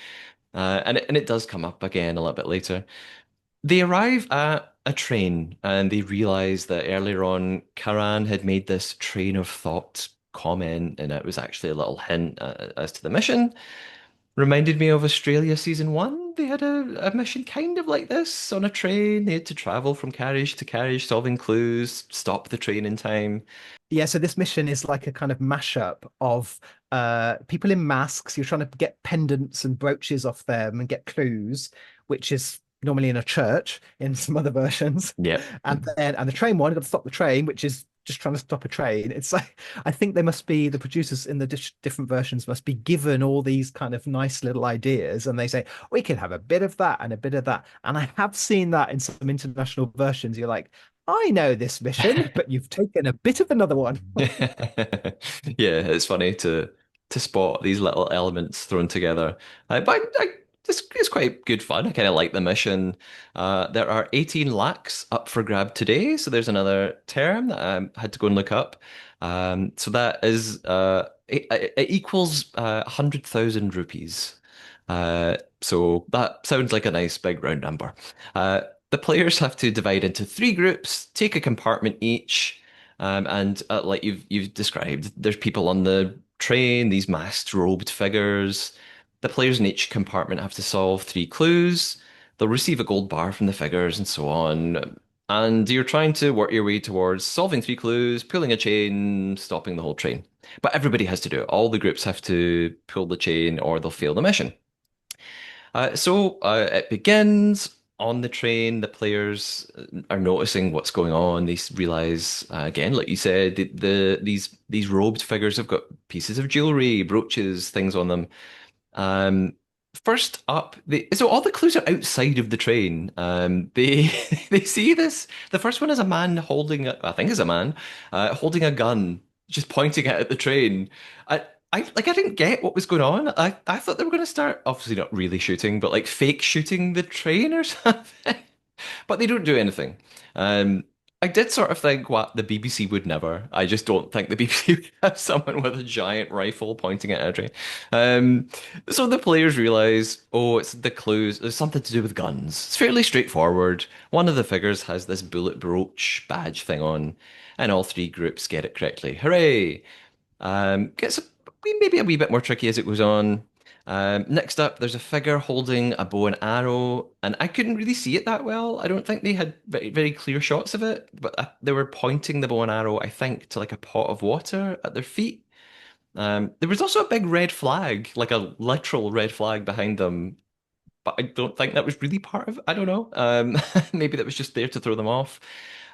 And it does come up again a little bit later. They arrive at a train and they realize that earlier on, Karan had made this train of thought comment, and it was actually a little hint as to the mission. Reminded me of Australia season one. They had a mission kind of like this on a train. They had to travel from carriage to carriage, solving clues, stop the train in time. Yeah, so this mission is like a kind of mashup of people in masks. You're trying to get pendants and brooches off them and get clues, which is normally in a church in some other versions. Yep. And the train one, you've got to stop the train, which is just trying to stop a train. It's like I think they must be the producers in the different versions must be given all these kind of nice little ideas, and they say we can have a bit of that and a bit of that. And I have seen that in some international versions. You're like, I know this mission, but you've taken a bit of another one. Yeah, it's funny to spot these little elements thrown together. It's quite good fun. I kind of like the mission. There are 18 lakhs up for grab today, so there's another term that I had to go and look up. So that is it equals 100,000 rupees. So that sounds like a nice big round number. The players have to divide into three groups, take a compartment each. And like you've described, there's people on the train, these masked, robed figures. The players in each compartment have to solve three clues. They'll receive a gold bar from the figures and so on. And you're trying to work your way towards solving three clues, pulling a chain, stopping the whole train. But everybody has to do it. All the groups have to pull the chain or they'll fail the mission. So it begins on the train. The players are noticing what's going on. They realize again, like you said, these robed figures have got pieces of jewelry, brooches, things on them. Um, First up, so all the clues are outside of the train. They they see this. The first one is a man holding, I think is a man, holding a gun, just pointing it at the train. I didn't get what was going on. I thought they were going to start, obviously not really shooting, but like fake shooting the train or something. But they don't do anything. Um, I did sort of think what the BBC would never. I just don't think the BBC would have someone with a giant rifle pointing at a train. Um, so the players realize, oh, it's the clues. There's something to do with guns. It's fairly straightforward. One of the figures has this bullet brooch badge thing on, and all three groups get it correctly. Hooray! Gets maybe a wee bit more tricky as it goes on. Next up, there's a figure holding a bow and arrow, and I couldn't really see it that well. I don't think they had very clear shots of it, but they were pointing the bow and arrow, I think, to like a pot of water at their feet. There was also a big red flag, like a literal red flag behind them, but I don't think that was really part of it. I don't know. Maybe that was just there to throw them off.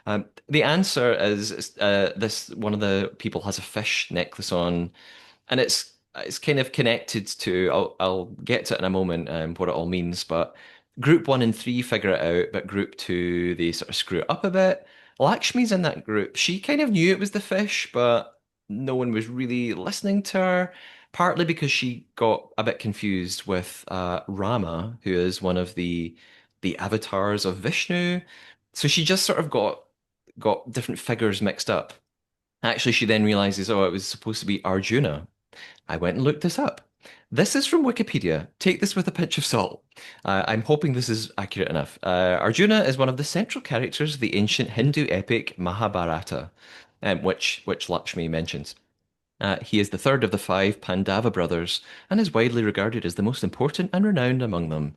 The answer is this one of the people has a fish necklace on, and it's kind of connected to I'll get to it in a moment what it all means, but group one and three figure it out, but group two they sort of screw it up a bit. Lakshmi's in that group. She kind of knew it was the fish, but no one was really listening to her, partly because she got a bit confused with Rama, who is one of the avatars of Vishnu. So she just sort of got different figures mixed up. Actually, she then realizes, oh, it was supposed to be Arjuna. I went and looked this up. This is from Wikipedia. Take this with a pinch of salt. I'm hoping this is accurate enough. Arjuna is one of the central characters of the ancient Hindu epic Mahabharata, which Lakshmi mentions. He is the third of the five Pandava brothers and is widely regarded as the most important and renowned among them.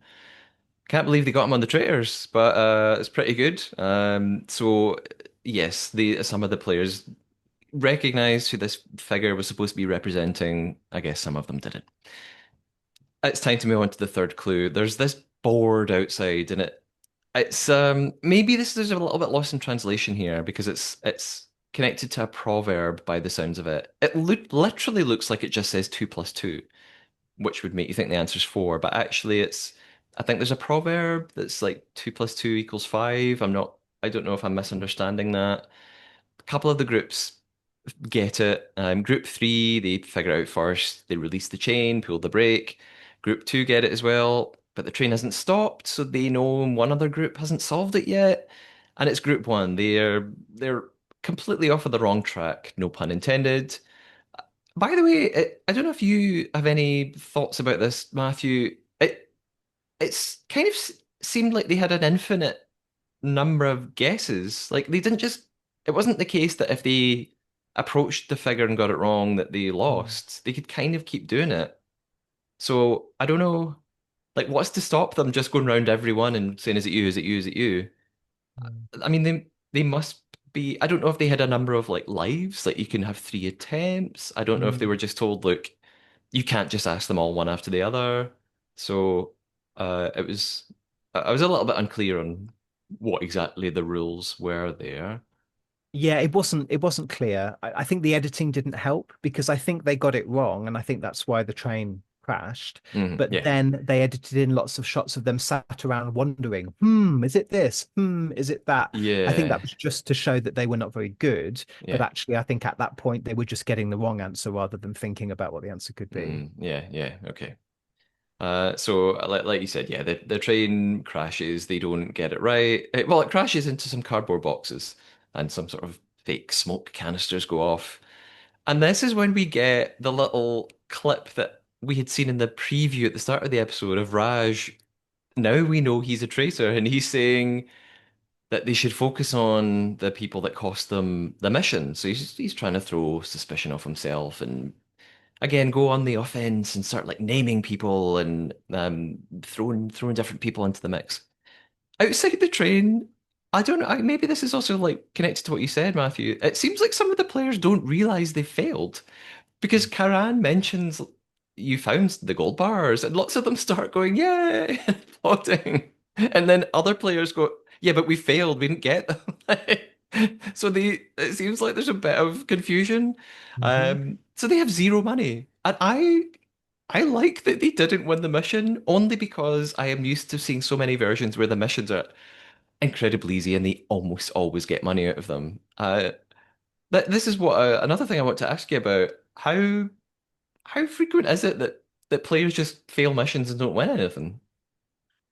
Can't believe they got him on the Traitors, but it's pretty good. So yes, some of the players recognized who this figure was supposed to be representing. I guess some of them didn't. It's time to move on to the third clue. There's this board outside, and it's maybe this is a little bit lost in translation here because it's connected to a proverb by the sounds of it. It literally looks like it just says two plus two, which would make you think the answer's four, but actually it's I think there's a proverb that's like two plus two equals five. I don't know if I'm misunderstanding that. A couple of the groups get it. Group three, they figure it out first. They release the chain, pull the brake. Group two get it as well, but the train hasn't stopped, so they know one other group hasn't solved it yet. And it's group one. They're completely off of the wrong track, no pun intended. By the way, I don't know if you have any thoughts about this, Matthew. It's kind of seemed like they had an infinite number of guesses. Like they didn't just, it wasn't the case that if they approached the figure and got it wrong that they Mm. lost. They could kind of keep doing it. So I don't know, like what's to stop them just going round everyone and saying, is it you? Is it you? Is it you? Mm. I mean, they must be, I don't know if they had a number of like lives, like you can have three attempts. I don't know if they Mm. were just told, look, you can't just ask them all one after the other. So it was I was a little bit unclear on what exactly the rules were there. Yeah, it wasn't clear. I think the editing didn't help because I think they got it wrong, and I think that's why the train crashed. But Yeah. then they edited in lots of shots of them sat around wondering, is it this? Is it that? I think that Yeah. was just to show that they were not very good. But Yeah. actually, I think at that point they were just getting the wrong answer rather than thinking about what the answer could be. Yeah, yeah, okay. So like you said, yeah, the train crashes, they don't get it right. Well, it crashes into some cardboard boxes and some sort of fake smoke canisters go off. And this is when we get the little clip that we had seen in the preview at the start of the episode of Raj. Now we know he's a traitor, and he's saying that they should focus on the people that cost them the mission. So he's trying to throw suspicion off himself and again go on the offense and start like naming people and throwing different people into the mix. Outside the train, I don't know. Maybe this is also like connected to what you said, Matthew. It seems like some of the players don't realize they failed. Because Karan mentions you found the gold bars, and lots of them start going, "Yay!" and applauding. And then other players go, "Yeah, but we failed. We didn't get them." So it seems like there's a bit of confusion. Hmm. So they have zero money, and I like that they didn't win the mission only because I am used to seeing so many versions where the missions are incredibly easy and they almost always get money out of them. This is what another thing I want to ask you about. How frequent is it that players just fail missions and don't win anything?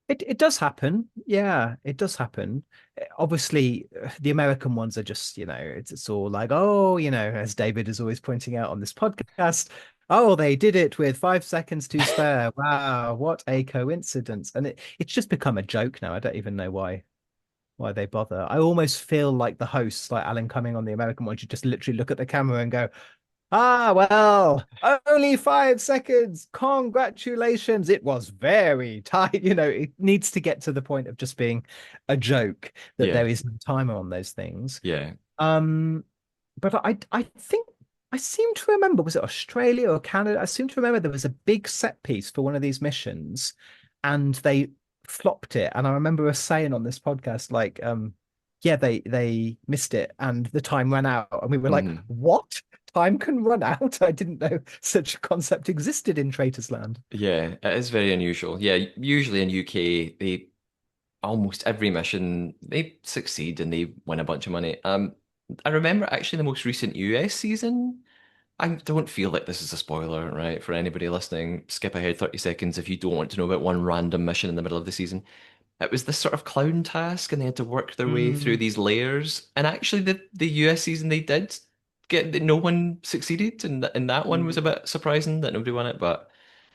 It does happen. Yeah, it does happen. Obviously, the American ones are just, it's all like, oh, as David is always pointing out on this podcast, oh, they did it with 5 seconds to spare. Wow, what a coincidence. And it's just become a joke now. I don't even know why they bother. I almost feel like the hosts, like Alan Cumming on the American one, should just literally look at the camera and go, ah, well, only 5 seconds. Congratulations. It was very tight. It needs to get to the point of just being a joke that Yeah, there is no timer on those things. yeah. Um, but I think I seem to remember, was it Australia or Canada? I seem to remember there was a big set piece for one of these missions and they flopped it. And I remember us saying on this podcast, like, yeah, they missed it and the time ran out. And we were like, Mhm. what? Time can run out? I didn't know such a concept existed in Traitors Land. Yeah, it is very unusual. Yeah, usually in UK, they almost every mission they succeed and they win a bunch of money. I remember actually the most recent US season. I don't feel like this is a spoiler, right? For anybody listening, skip ahead 30 seconds if you don't want to know about one random mission in the middle of the season. It was this sort of clown task, and they had to work their way through Mm, these layers. And actually, the US season they did get no one succeeded, and that one was a mm. bit surprising that nobody won it. But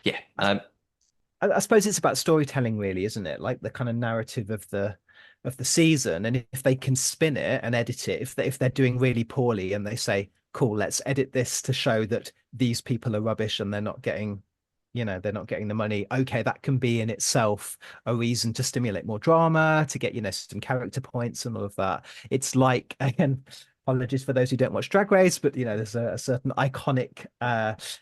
yeah, I suppose it's about storytelling, really, isn't it? Like the kind of narrative of the season, and if they can spin it and edit it, if they're doing really poorly and they say, "Cool, let's edit this to show that these people are rubbish and they're not getting the money." Okay, that can be in itself a reason to stimulate more drama, to get some character points and all of that. It's like again. Apologies for those who don't watch Drag Race, but there's a certain iconic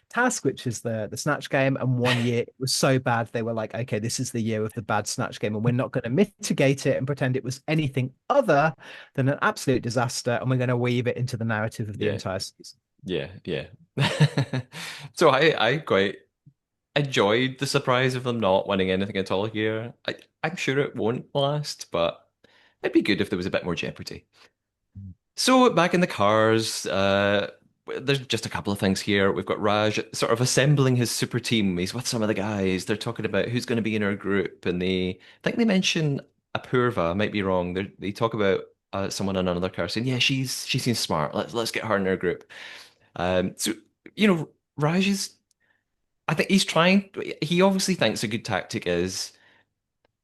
task, which is the snatch game. And one year it was so bad, they were like, okay, this is the year of the bad snatch game, and we're not going to mitigate it and pretend it was anything other than an absolute disaster. And we're going to weave it into the narrative of the yeah, entire season. yeah, yeah. So I quite enjoyed the surprise of them not winning anything at all here. I'm sure it won't last, but it'd be good if there was a bit more jeopardy. So back in the cars, there's just a couple of things here. We've got Raj sort of assembling his super team. He's with some of the guys. They're talking about who's going to be in our group, and I think they mention Apurva. I might be wrong. They talk about someone in another car saying, "Yeah, she seems smart. Let's get her in our group." So Raj is. I think he's trying. He obviously thinks a good tactic is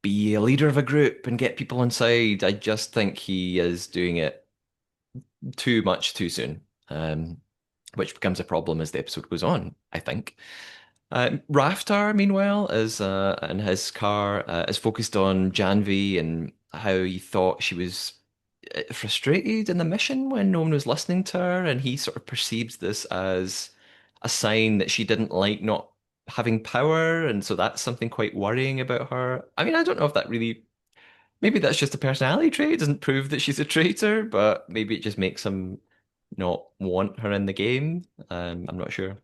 be a leader of a group and get people on side. I just think he is doing it too much too soon, which becomes a problem as the episode goes on, I think. Raftar, meanwhile, is in his car, is focused on Janvi and how he thought she was frustrated in the mission when no one was listening to her, and he sort of perceives this as a sign that she didn't like not having power, and so that's something quite worrying about her. I mean, I don't know if that really maybe that's just a personality trait. It doesn't prove that she's a traitor, but maybe it just makes him not want her in the game. I'm not sure.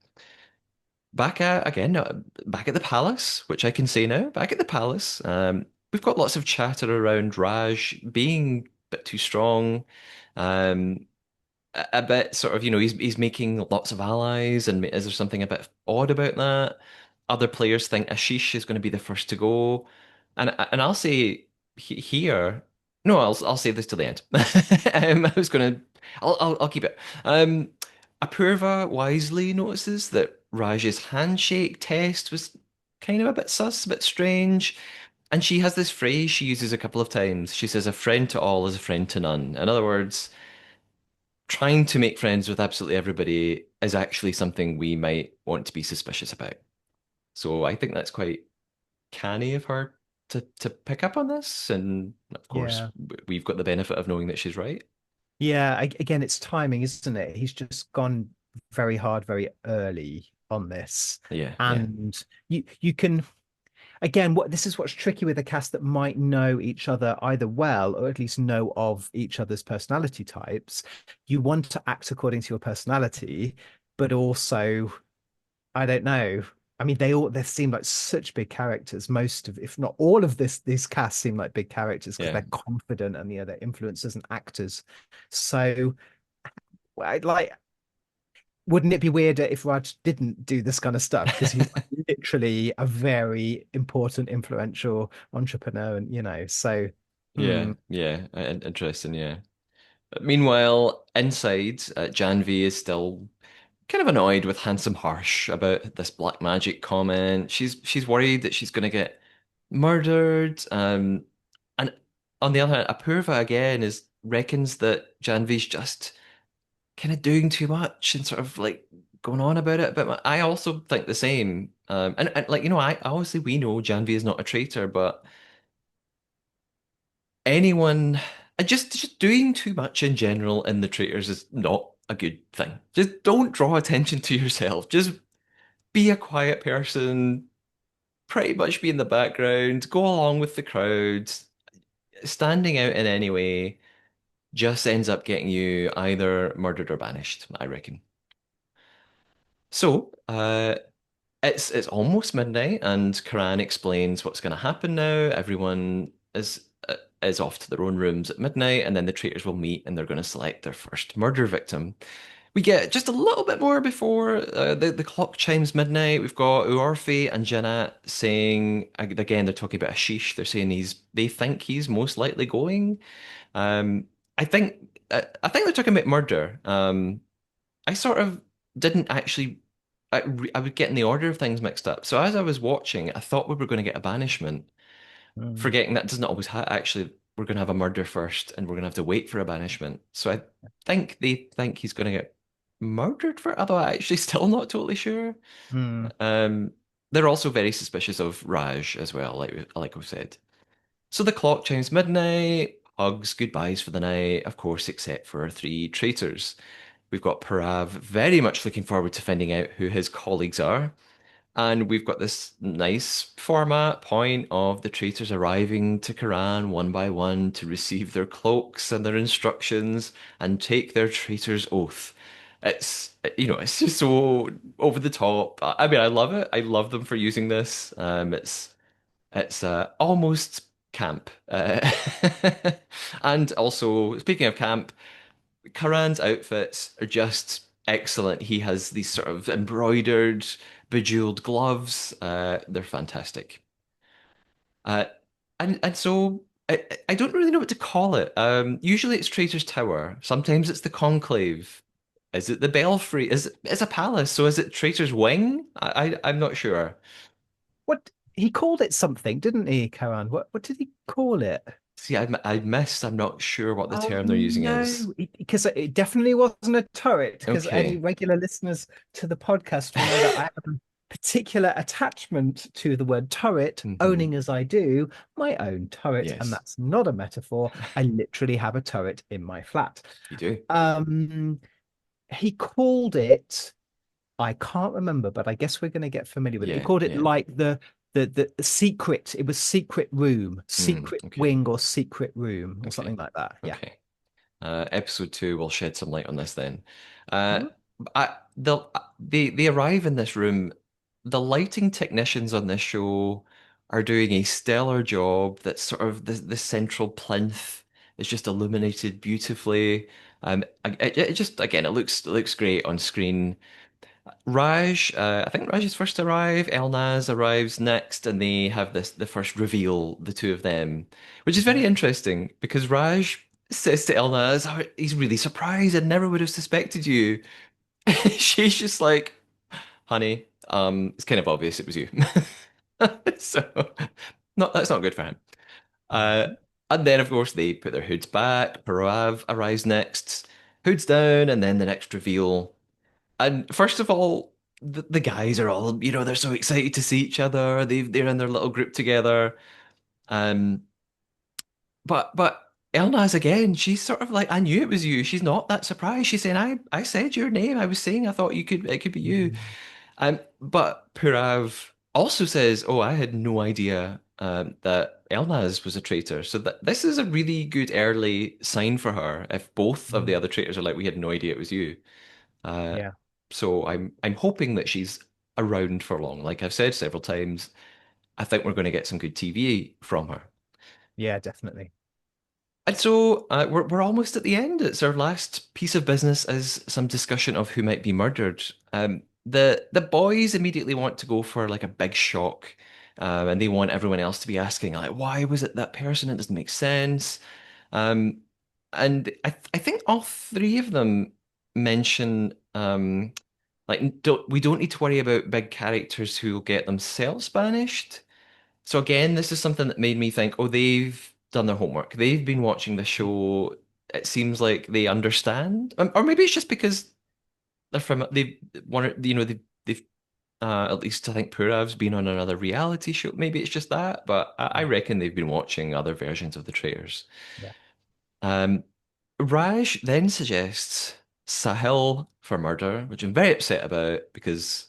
Back at the palace, which I can say now. Back at the palace, we've got lots of chatter around Raj being a bit too strong. Um, a bit sort of, he's making lots of allies, and is there something a bit odd about that? Other players think Ashish is going to be the first to go, and I'll say here, no, I'll say this till the end. I was gonna, I'll keep it. Apurva wisely notices that Raj's handshake test was kind of a bit sus, a bit strange. And she has this phrase she uses a couple of times. She says, "A friend to all is a friend to none." In other words, trying to make friends with absolutely everybody is actually something we might want to be suspicious about. So I think that's quite canny of her to pick up on this. And of course, Yeah. we've got the benefit of knowing that she's right. Yeah. Again, it's timing, isn't it? He's just gone very hard, very early on this. Yeah, yeah, And you can again, this is what's tricky with a cast that might know each other either well or at least know of each other's personality types. You want to act according to your personality, but also, I don't know. I mean, they seem like such big characters. Most of, if not all of these casts seem like big characters because yeah. they're confident and they're influencers and actors. So I like wouldn't it be weirder if Raj didn't do this kind of stuff? Because he's like literally a very important, influential entrepreneur, and so Yeah, hmm. yeah, interesting. Yeah. Meanwhile, inside, Janvi is still kind of annoyed with Handsome Harsh about this black magic comment. She's worried that she's going to get murdered. And on the other hand, Apurva again is reckons that Janvi's just kind of doing too much and sort of like going on about it. But I also think the same. And like I obviously we know Janvi is not a traitor, but anyone just doing too much in general in the traitors is not a good thing. Just don't draw attention to yourself. Just be a quiet person, pretty much be in the background, go along with the crowd. Standing out in any way just ends up getting you either murdered or banished, I reckon. So, it's almost midnight, and Karan explains what's going to happen now. Everyone is off to their own rooms at midnight, and then the traitors will meet, and they're going to select their first murder victim. We get just a little bit more before the clock chimes midnight. We've got Uorfi and Jannat saying again. They're talking about Ashish. They're saying they think he's most likely going. Um, I think they're talking about murder. I sort of didn't actually. I would get in the order of things mixed up. So as I was watching, I thought we were going to get a banishment, Hmm. forgetting that doesn't always actually. We're going to have a murder first, and we're going to have to wait for a banishment. So I think they think he's going to get murdered for, although I actually still not totally sure. Hmm. Um, they're also very suspicious of Raj as well, like we've said. So the clock chimes midnight, hugs, goodbyes for the night, of course, except for our three traitors. We've got Parav very much looking forward to finding out who his colleagues are. And we've got this nice format point of the traitors arriving to Quran one by one to receive their cloaks and their instructions and take their traitor's oath. It's just so over the top. I mean, I love it. I love them for using this. It's almost camp. And also, speaking of camp, Karan's outfits are just excellent. He has these sort of embroidered, bejeweled gloves. They're fantastic. Uh, and so I don't really know what to call it. Usually it's Traitor's Tower. Sometimes it's the Conclave. Is it the Belfry? It's a palace, so is it Traitor's Wing? I'm not sure. What he called it something, didn't he, Karan? What did he call it? See, I missed. I'm not sure what the Oh term they're using is. no, because it definitely wasn't a turret. Because any Okay. regular listeners to the podcast will know that I have a particular attachment to the word turret, Hmm. owning as I do my own turret, and Yes, that's not a metaphor. I literally have a turret in my flat. you do. Um, he called it. I can't remember, but I guess we're going to get familiar with it. He Yeah, called it yeah. like the secret. It was secret room, secret Okay. wing, or secret room, or Okay. something like that. Yeah. Okay. Episode two will shed some light on this then. Uh, Hmm? they arrive in this room. The lighting technicians on this show are doing a stellar job. That's sort of the central plinth is just illuminated beautifully. It just again it looks great on screen. Raj, I think Raj is first to arrive. Elnaz arrives next, and they have the first reveal, the two of them, which is very interesting because Raj says to Elnaz, "Oh, he's really surprised. I never would have suspected you." She's just like, "Honey, it's kind of obvious it was you." So, that's not good for him. Uh, Mhm. and then of course they put their hoods back. Parav arrives next, hoods down, and then the next reveal. And first of all, the guys are all, they're so excited to see each other. They're in their little group together. Um, but Elnaz again, she's sort of like, I knew it was you. She's not that surprised. She's saying, I said your name. I was saying I thought it could be you. Mhm. But Purav also says, oh, I had no idea that Elnaz was a traitor. So this is a really good early sign for her. If both of the Mhm. other traitors are like, we had no idea it was you. Uh, Yeah. so I'm hoping that she's around for long. Like I've said several times, I think we're going to get some good TV from her. Yeah, definitely. And so we're almost at the end. It's our last piece of business is some discussion of who might be murdered. The boys immediately want to go for like a big shock, and they want everyone else to be asking like, why was it that person? It doesn't make sense. Um, and I think all three of them mention like we don't need to worry about big characters who will get themselves banished. So again, this is something that made me think, oh, they've done their homework. They've been watching the show. It seems like they understand, or maybe it's just because they're from they want to, they've at least I think Purav's been on another reality show. Maybe it's just that, but I Yeah. reckon they've been watching other versions of the Traitors. Yeah. Um, Raj then suggests Sahil for murder, which I'm very upset about because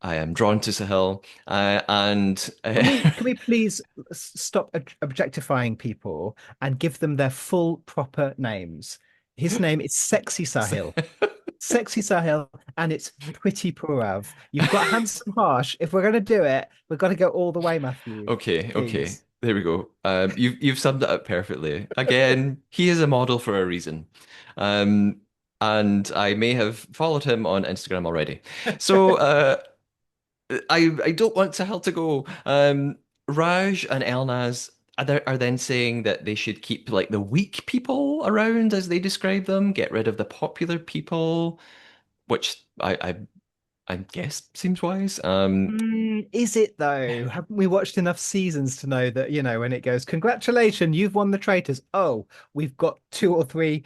I am drawn to Sahil, and Can we please stop objectifying people and give them their full proper names? His name is Sexy Sahil. Sexy Sahil, and it's Pretty Purav. You've got Handsome Harsh. If we're going to do it, we've got to go all the way, Matthew. Okay, okay. Please. There we go. You've summed it up perfectly. Again, he is a model for a reason. Um, and I may have followed him on Instagram already. So I don't want Sahel to go. Raj and Elnaz are then saying that they should keep like the weak people around as they describe them, get rid of the popular people, which I guess seems wise. Is it though? Haven't we watched enough seasons to know that, when it goes, congratulations, you've won the traitors. Oh, we've got two or three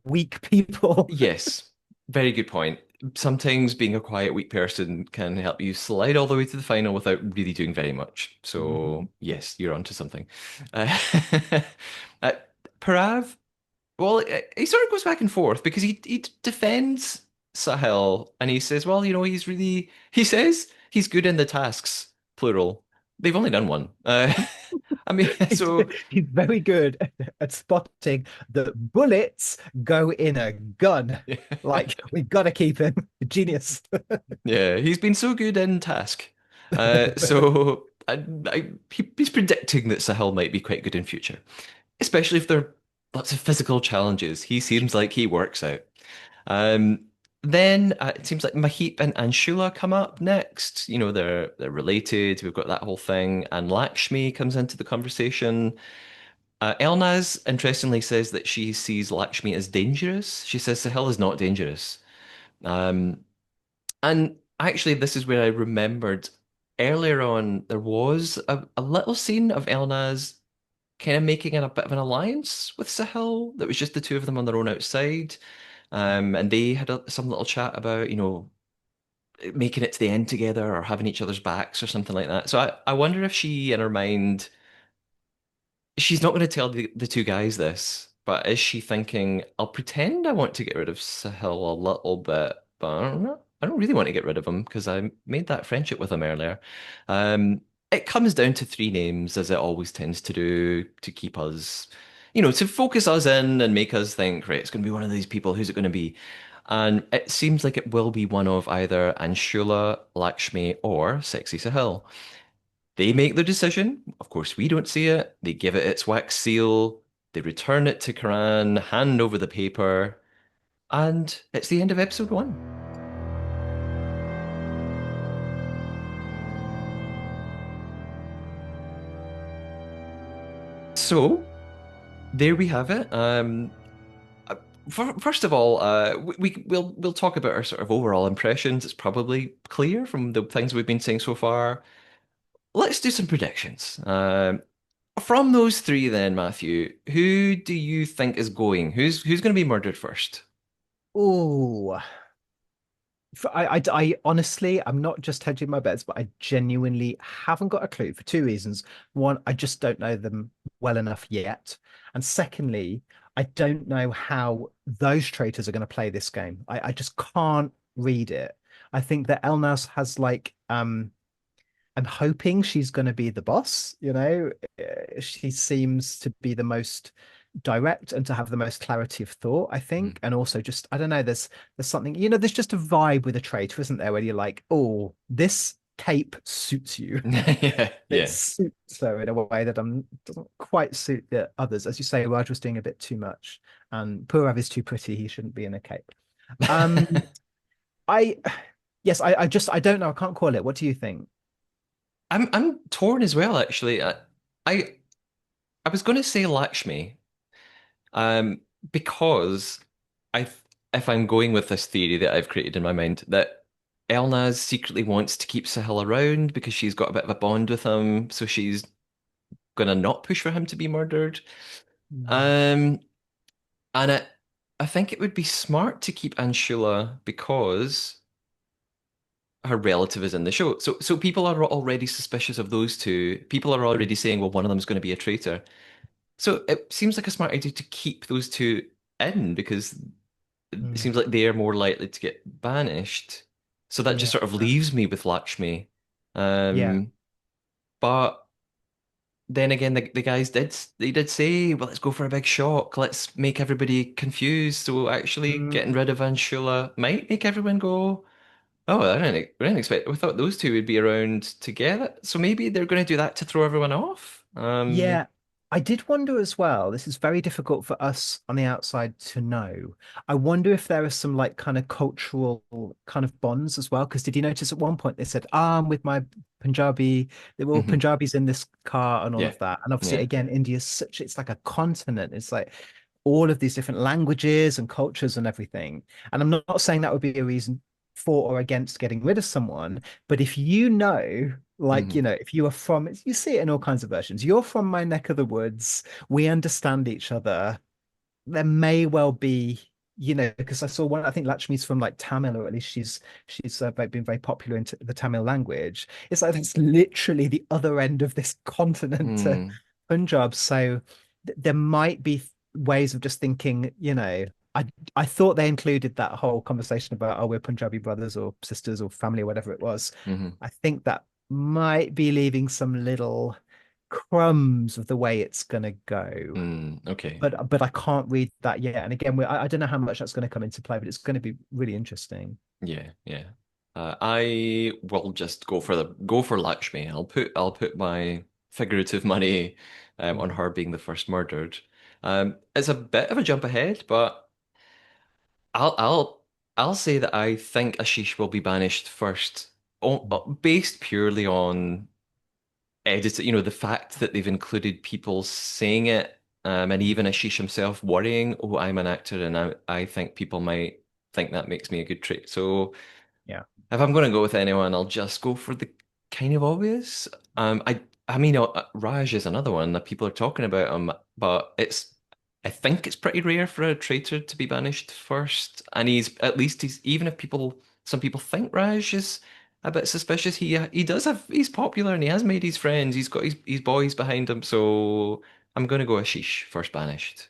weak people. Yes, very good point. Sometimes being a quiet, weak person can help you slide all the way to the final without really doing very much. So, Mhm. yes, you're onto something. Uh, uh, Parav, well, he sort of goes back and forth because he defends Sahel and he says, well, he says he's good in the tasks, plural. They've only done one. I mean, He's, so. he's very good at spotting that bullets go in a gun. Like, we've got to keep him. Genius. Yeah, he's been so good in Task. So he's predicting that Sahel might be quite good in future, especially if there are lots of physical challenges. He seems like he works out. Um, then it seems like Mahip and Anshula come up next. They're related. We've got that whole thing, and Lakshmi comes into the conversation. Elnaz interestingly says that she sees Lakshmi as dangerous. She says Sahel is not dangerous. Um, and actually, this is where I remembered earlier on there was a little scene of Elnaz kind of making a bit of an alliance with Sahil. That was just the two of them on their own outside. And they had some little chat about, making it to the end together or having each other's backs or something like that. So I wonder if she, in her mind, she's not going to tell the two guys this, but is she thinking, I'll pretend I want to get rid of Sahil a little bit, but I don't really want to get rid of him because I made that friendship with him earlier. It comes down to three names, as it always tends to do, to keep us, to focus us in and make us think, right, it's going to be one of these people. Who's it going to be? And it seems like it will be one of either Anshula, Lakshmi, or Sexy Sahil. They make their decision. Of course, we don't see it. They give it its wax seal. They return it to Karan, hand over the paper, and it's the end of episode one. So there we have it. Uh, First of all, we'll talk about our sort of overall impressions. It's probably clear from the things we've been saying so far. Let's do some predictions. From those three, then, Matthew, who do you think is going? Who's going to be murdered first? Oh, I honestly, I'm not just hedging my bets, but I genuinely haven't got a clue for two reasons. One, I just don't know them well enough yet. And secondly, I don't know how those traitors are going to play this game. I just can't read it. I think that Elnas has I'm hoping she's going to be the boss, She seems to be the most direct and to have the most clarity of thought, I Hmm. think. And also just, I don't know, there's something, there's just a vibe with a traitor, isn't there, where you're like, oh, this cape suits you. Yeah, It yeah. suits her in a way that doesn't quite suit the others. As you say, Raj was doing a bit too much, and poor Rav is too pretty. He shouldn't be in a cape. Um, I yes, I don't know. I can't call it. What do you think? I'm torn as well, actually. I I was going to say Lakshmi, um, because I if I'm going with this theory that I've created in my mind that Elnaz secretly wants to keep Sahil around because she's got a bit of a bond with him, so she's gonna not push for him to be murdered. Mm, Um, and I think it would be smart to keep Anshula because her relative is in the show. So people are already suspicious of those two. People are mm, already saying, well, one of them is going to be a traitor. So it seems like a smart idea to keep those two in because it mm. seems like they are more likely to get banished. So that just Yeah, sort of leaves me with Lakshmi. yeah, Um, but then again, the guys did say, well, let's go for a big shock. Let's make everybody confused. So actually getting mm, rid of Anshula might make everyone go, oh, I didn't expect. We thought those two would be around together. So maybe they're going to do that to throw everyone off. yeah. I did wonder as well. This is very difficult for us on the outside to know. I wonder if there are some like kind of cultural kind of bonds as well. Because did you notice at one point they said, "Ah, I'm with my Punjabi." There were all Mhm. Punjabis in this car and all Yeah, of that. And obviously, yeah. again, India's such it's like a continent. It's like all of these different languages and cultures and everything. And I'm not saying that would be a reason for or against getting rid of someone, but if you know, like, Hmm. if you are from, you see it in all kinds of versions, you're from my neck of the woods, we understand each other, there may well be, because I saw one, I think Lakshmi's from like Tamil, or at least she's been very popular in the Tamil language. It's like that's literally the other end of this continent to Mm, Punjab. So there might be ways of just thinking, I thought they included that whole conversation about, oh, we're Punjabi brothers or sisters or family or whatever it was. hmm. I think that might be leaving some little crumbs of the way it's gonna go, Okay. but I can't read that yet. And again, I don't know how much that's going to come into play, but it's going to be really interesting. Yeah, yeah. I will just go for Lakshmi. I'll put my figurative money on Mm, her being the first murdered. It's a bit of a jump ahead, but I'll I'll I'll say that I think Ashish will be banished first, based purely on edit, the fact that they've included people saying it, and mm, even Ashish himself worrying, oh, I'm an actor and I think people might think that makes me a good trait. So yeah. if I'm going to go with anyone, I'll just go for the kind of obvious. I mean, Raj is another one that people are talking about but I think it's pretty rare for a traitor to be banished first, and he's even if some people think Raj is a bit suspicious, he's popular and he has made his friends, he's got his boys behind him, so I'm going to go Ashish first banished.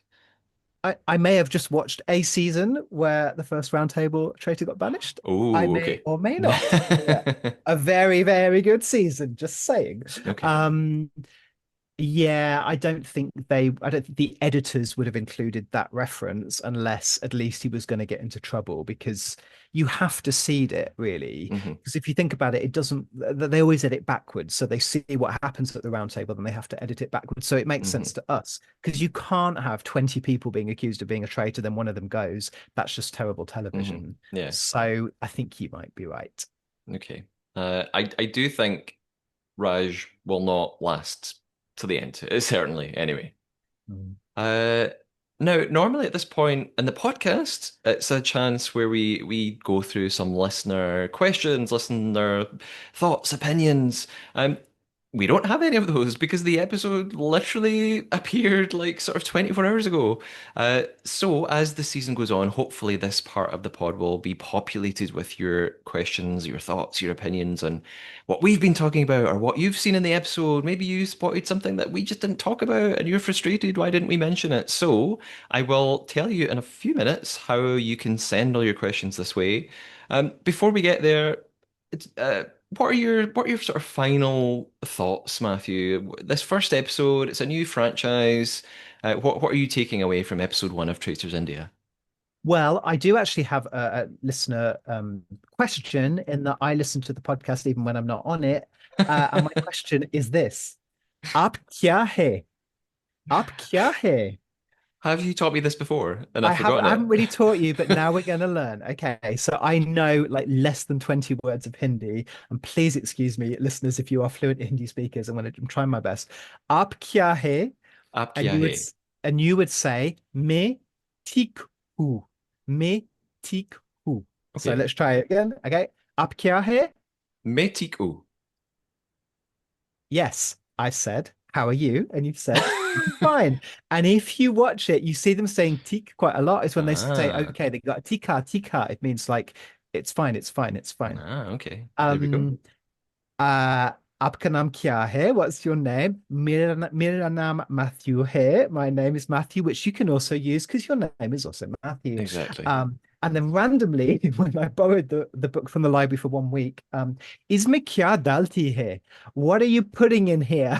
I may have just watched a season where the first roundtable traitor got banished. I Oh, may okay. or may not. Yeah. A very, very good season, just saying. Okay. Um, Yeah, I don't think the editors would have included that reference unless at least he was going to get into trouble because you have to seed it really. Hmm. Because if you think about it, it doesn't, they always edit backwards. So they see what happens at the round table, then they have to edit it backwards. So it makes sense Hmm. to us because you can't have 20 people being accused of being a traitor, then one of them goes. That's just terrible Hmm. television. Yeah. So I think you might be right. Okay. I do think Raj will not last to the end, certainly, anyway. Mm. Uh, Now, normally at this point in the podcast, it's a chance where we go through some listener questions, listener thoughts, opinions. We don't have any of those because the episode literally appeared like sort of 24 hours ago. So as the season goes on, hopefully this part of the pod will be populated with your questions, your thoughts, your opinions on what we've been talking about or what you've seen in the episode. Maybe you spotted something that we just didn't talk about and you're frustrated. Why didn't we mention it? So I will tell you in a few minutes how you can send all your questions this way. Before we get there, it's, what are your sort of final thoughts, Matthew? This first episode, it's a new franchise. What are you taking away from episode one of Traitors India? Well, I do actually have a listener question in that I listen to the podcast even when I'm not on it. And my question is this: Aap kya hai? Aap kya hai? Have you taught me this before and I've forgotten I haven't really it? taught you, but now we're going to learn. Okay, so I know like less than 20 words of Hindi, and please excuse me, listeners, if you are fluent Hindi speakers. I'm trying my best. Aap kya hai? आप And क्या है? you would say मैं ठीक हूँ. मैं ठीक हूँ. So Okay. let's try it again. Okay. आप क्या है? मैं ठीक हूँ. Yes, I said, how are you? And you've said, I'm fine. And if you watch it, you see them saying tik quite a lot. It's when they say, Ah, okay, they got tika, tika. It means like, it's fine, it's fine, it's fine. okay. There we go. Um, uh, आपका नाम क्या है? What's your name? मेरा नाम Matthew है. My name is Matthew, which you can also use because your name is also Matthew. Exactly. And then randomly, when I borrowed the book from the library for 1 week, इसमें क्या डालती है? What are you putting in here?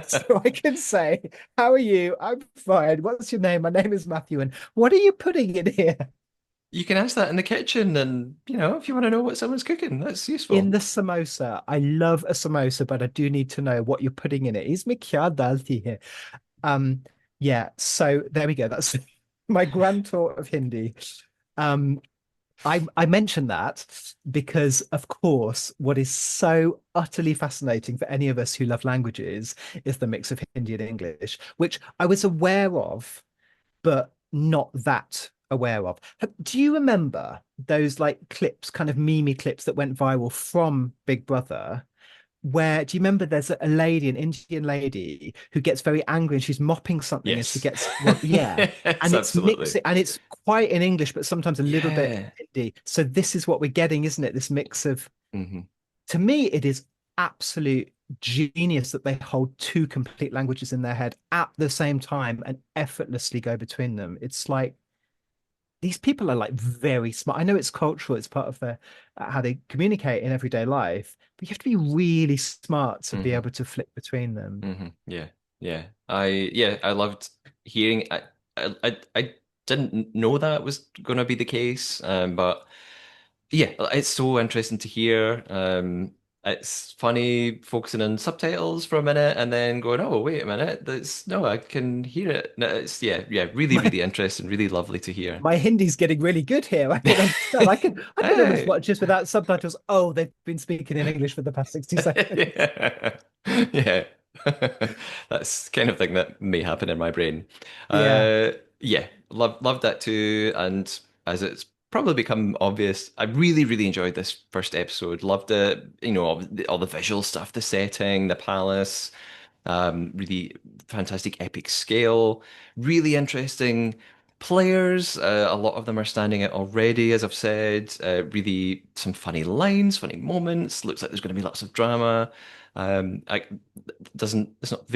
So I can say, how are you? I'm fine. What's your name? My name is Matthew. And what are you putting in here? You can ask that in the kitchen, and if you want to know what someone's cooking, that's In useful. the samosa. I love a samosa, but I do need to know what you're putting in it. इसमें क्या डालती है? Um, yeah, so there we go. That's my grand tour of Hindi. Um, I mentioned that because, of course, what is so utterly fascinating for any of us who love languages is the mix of Hindi and English, which I was aware of, but not that aware of. Do you remember those like clips, kind of meme clips that went viral from Big Brother? Where do you remember there's a lady, an Indian lady, who gets very angry and she's mopping something and she Yes. gets, well, yeah. Yes, And it's absolutely. mixing and it's quite in English, but sometimes a little bit Yeah. Hindi. So this is what we're getting, isn't it? This mix of, Hmm. to me, it is absolute genius that they hold two complete languages in their head at the same time and effortlessly go between them. It's like these people are like very smart. I know it's cultural, it's part of their how they communicate in everyday life, but you have to be really smart to be Hmm. able to flip between them. Yeah. Yeah. I loved hearing I didn't know that was gonna be the case. But yeah, it's so interesting to hear. It's funny focusing on subtitles for a minute and then going, oh, wait a minute, that's no, I can hear it. No, it's yeah, really, My really interesting, really lovely to hear. my Hindi's getting really good here. I can understand. I can almost Hey. watch this without subtitles. Oh, they've been speaking in English for the past 60 seconds. Yeah. Yeah. That's kind of thing that may happen in my brain. Yeah. Yeah, loved that too. And as it's probably become obvious, I really, really enjoyed this first episode. Loved it, all the visual stuff, the setting, the palace, really fantastic epic scale, really interesting players. A lot of them are standing out already, as I've said. Really some funny lines, funny moments. Looks like there's going to be lots of drama. I doesn't it's not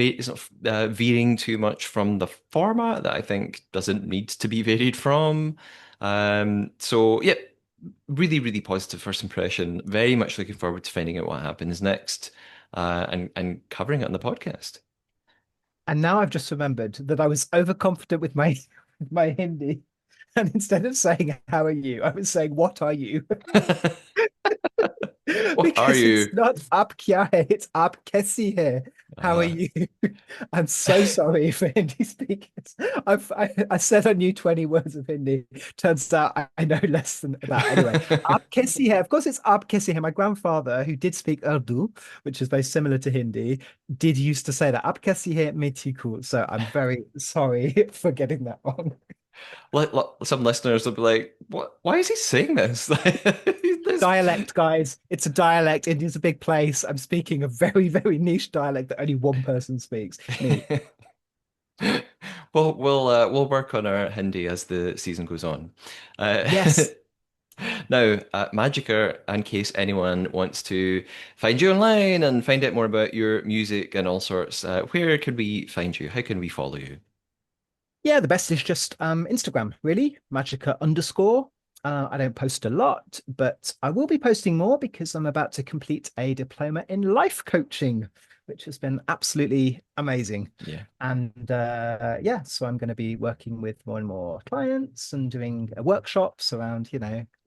veering too much from the format that I think doesn't need to be varied from. So yeah, really, really positive first impression. Very much looking forward to finding out what happens next, and covering it on the podcast. And now I've just remembered that I was overconfident with my my Hindi. And instead of saying how are you, I was saying what are you? What are Because it's you? not up kya hai, it's up kaisi hai. How are Uh, you? I'm so sorry for Hindi speakers. I said I knew 20 words of Hindi. Turns out I know less than that. Anyway, up kaisi hai. Of course, it's up kaisi hai. My grandfather, who did speak Urdu, which is very similar to Hindi, did used to say that up kaisi hai mein theek hu. So I'm very sorry for getting that wrong. some listeners will be like, "What? Why is he saying this?" This- Dialect, guys. It's a dialect. India's a big place. I'm speaking a very, very niche dialect that only one person speaks. Me. Well, we'll work on our Hindi as the season goes on. Uh, Yes. Now, MaJiKer, in case anyone wants to find you online and find out more about your music and all sorts, where can we find you? How can we follow you? Yeah, the best is just Instagram, really. Magica underscore. I don't post a lot, but I will be posting more because I'm about to complete a diploma in life coaching, which has been absolutely amazing. Yeah. And yeah, so I'm going to be working with more and more clients and doing workshops around,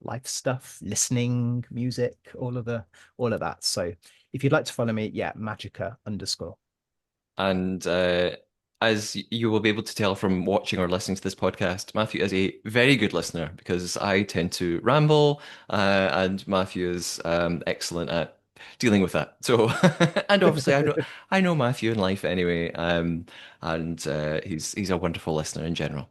life stuff, listening, music, all of that. So if you'd like to follow me, yeah, MaJiKer _. And as you will be able to tell from watching or listening to this podcast, Matthew is a very good listener because I tend to ramble, and Matthew is excellent at dealing with that. So, and obviously, I know Matthew in life anyway, and he's a wonderful listener in general.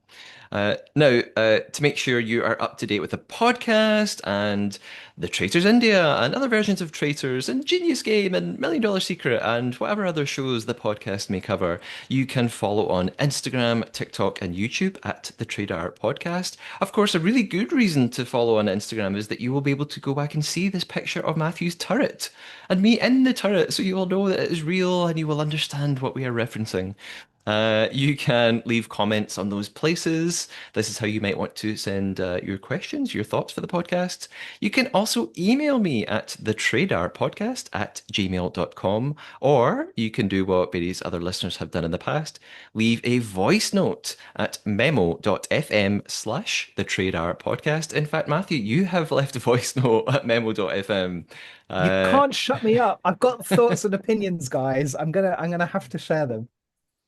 Now, to make sure you are up to date with the podcast and the Traitors India and other versions of Traitors and Genius Game and Million Dollar Secret and whatever other shows the podcast may cover, you can follow on Instagram, TikTok, and YouTube at the Trader Podcast. Of course, a really good reason to follow on Instagram is that you will be able to go back and see this picture of Matthew's turret and me in the turret, so you will know that it is real and you will understand what we are referencing. You can leave comments on those places. This is how you might want to send your questions, your thoughts for the podcast. You can also email me at thetradarpodcast@gmail.com, or you can do what various other listeners have done in the past. Leave a voice note at memo.fm/thetradarpodcast. In fact, Matthew, you have left a voice note at memo.fm. You Uh, can't shut me up. I've got thoughts and opinions, guys. I'm gonna have to share them.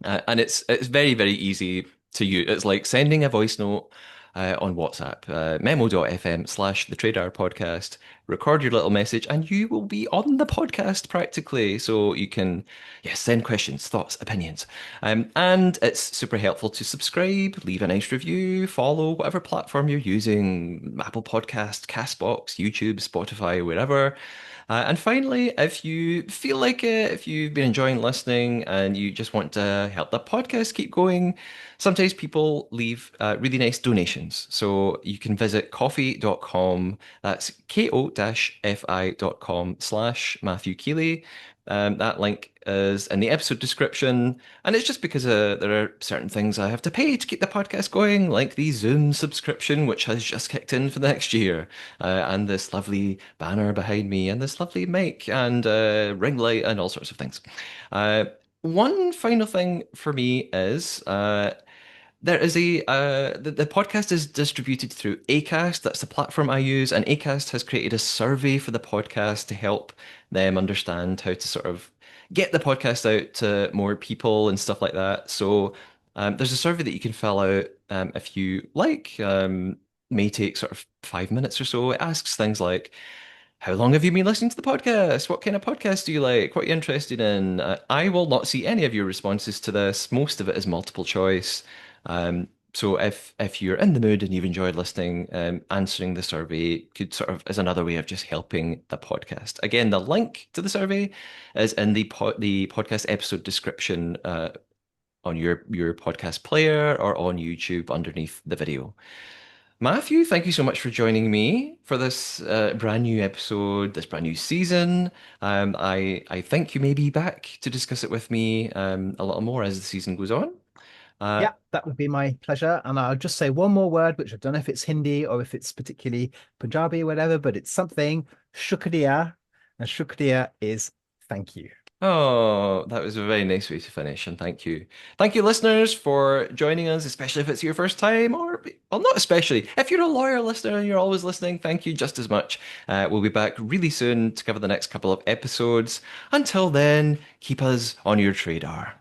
and it's very, very easy to use. It's like sending a voice note on WhatsApp, memo.fm/ the Trader Podcast. Record your little message, and you will be on the podcast practically. So you can, yes, send questions, thoughts, opinions. And it's super helpful to subscribe, leave a nice review, follow whatever platform you're using, Apple Podcast, Castbox, YouTube, Spotify, wherever. And finally, if you feel like it, if you've been enjoying listening and you just want to help the podcast keep going, sometimes people leave really nice donations. So you can visit coffee.com, that's ko-fi.com/Matthew Keeley. That link is in the episode description. And it's just because there are certain things I have to pay to keep the podcast going, like the Zoom subscription, which has just kicked in for the next year, and this lovely banner behind me, and this lovely mic, and ring light, and all sorts of things. One final thing for me is there is the podcast is distributed through Acast. That's the platform I use, and Acast has created a survey for the podcast to help them understand how to sort of get the podcast out to more people and stuff like that. So there's a survey that you can fill out if you like. May take sort of 5 minutes or so. It asks things like, how long have you been listening to the podcast? What kind of podcast do you like? What are you interested in? I will not see any of your responses to this. Most of it is multiple choice. So if you're in the mood and you've enjoyed listening, answering the survey could sort of is another way of just helping the podcast. Again, the link to the survey is in the podcast episode description on your podcast player or on YouTube underneath the video. Matthew, thank you so much for joining me for this brand new episode, this brand new season. I think you may be back to discuss it with me a little more as the season goes on. Uh, Yeah, that would be my pleasure. And I'll just say one more word, which I don't know if it's Hindi or if it's particularly Punjabi or whatever, but it's something shukriya. And shukriya is thank you. oh, that was a very nice way to finish, and thank you. Thank you, listeners, for joining us, especially if it's your first time, or, well, not especially. If you're a lawyer listener and you're always listening, thank you just as much. We'll be back really soon to cover the next couple of episodes. Until then, keep us on your radar.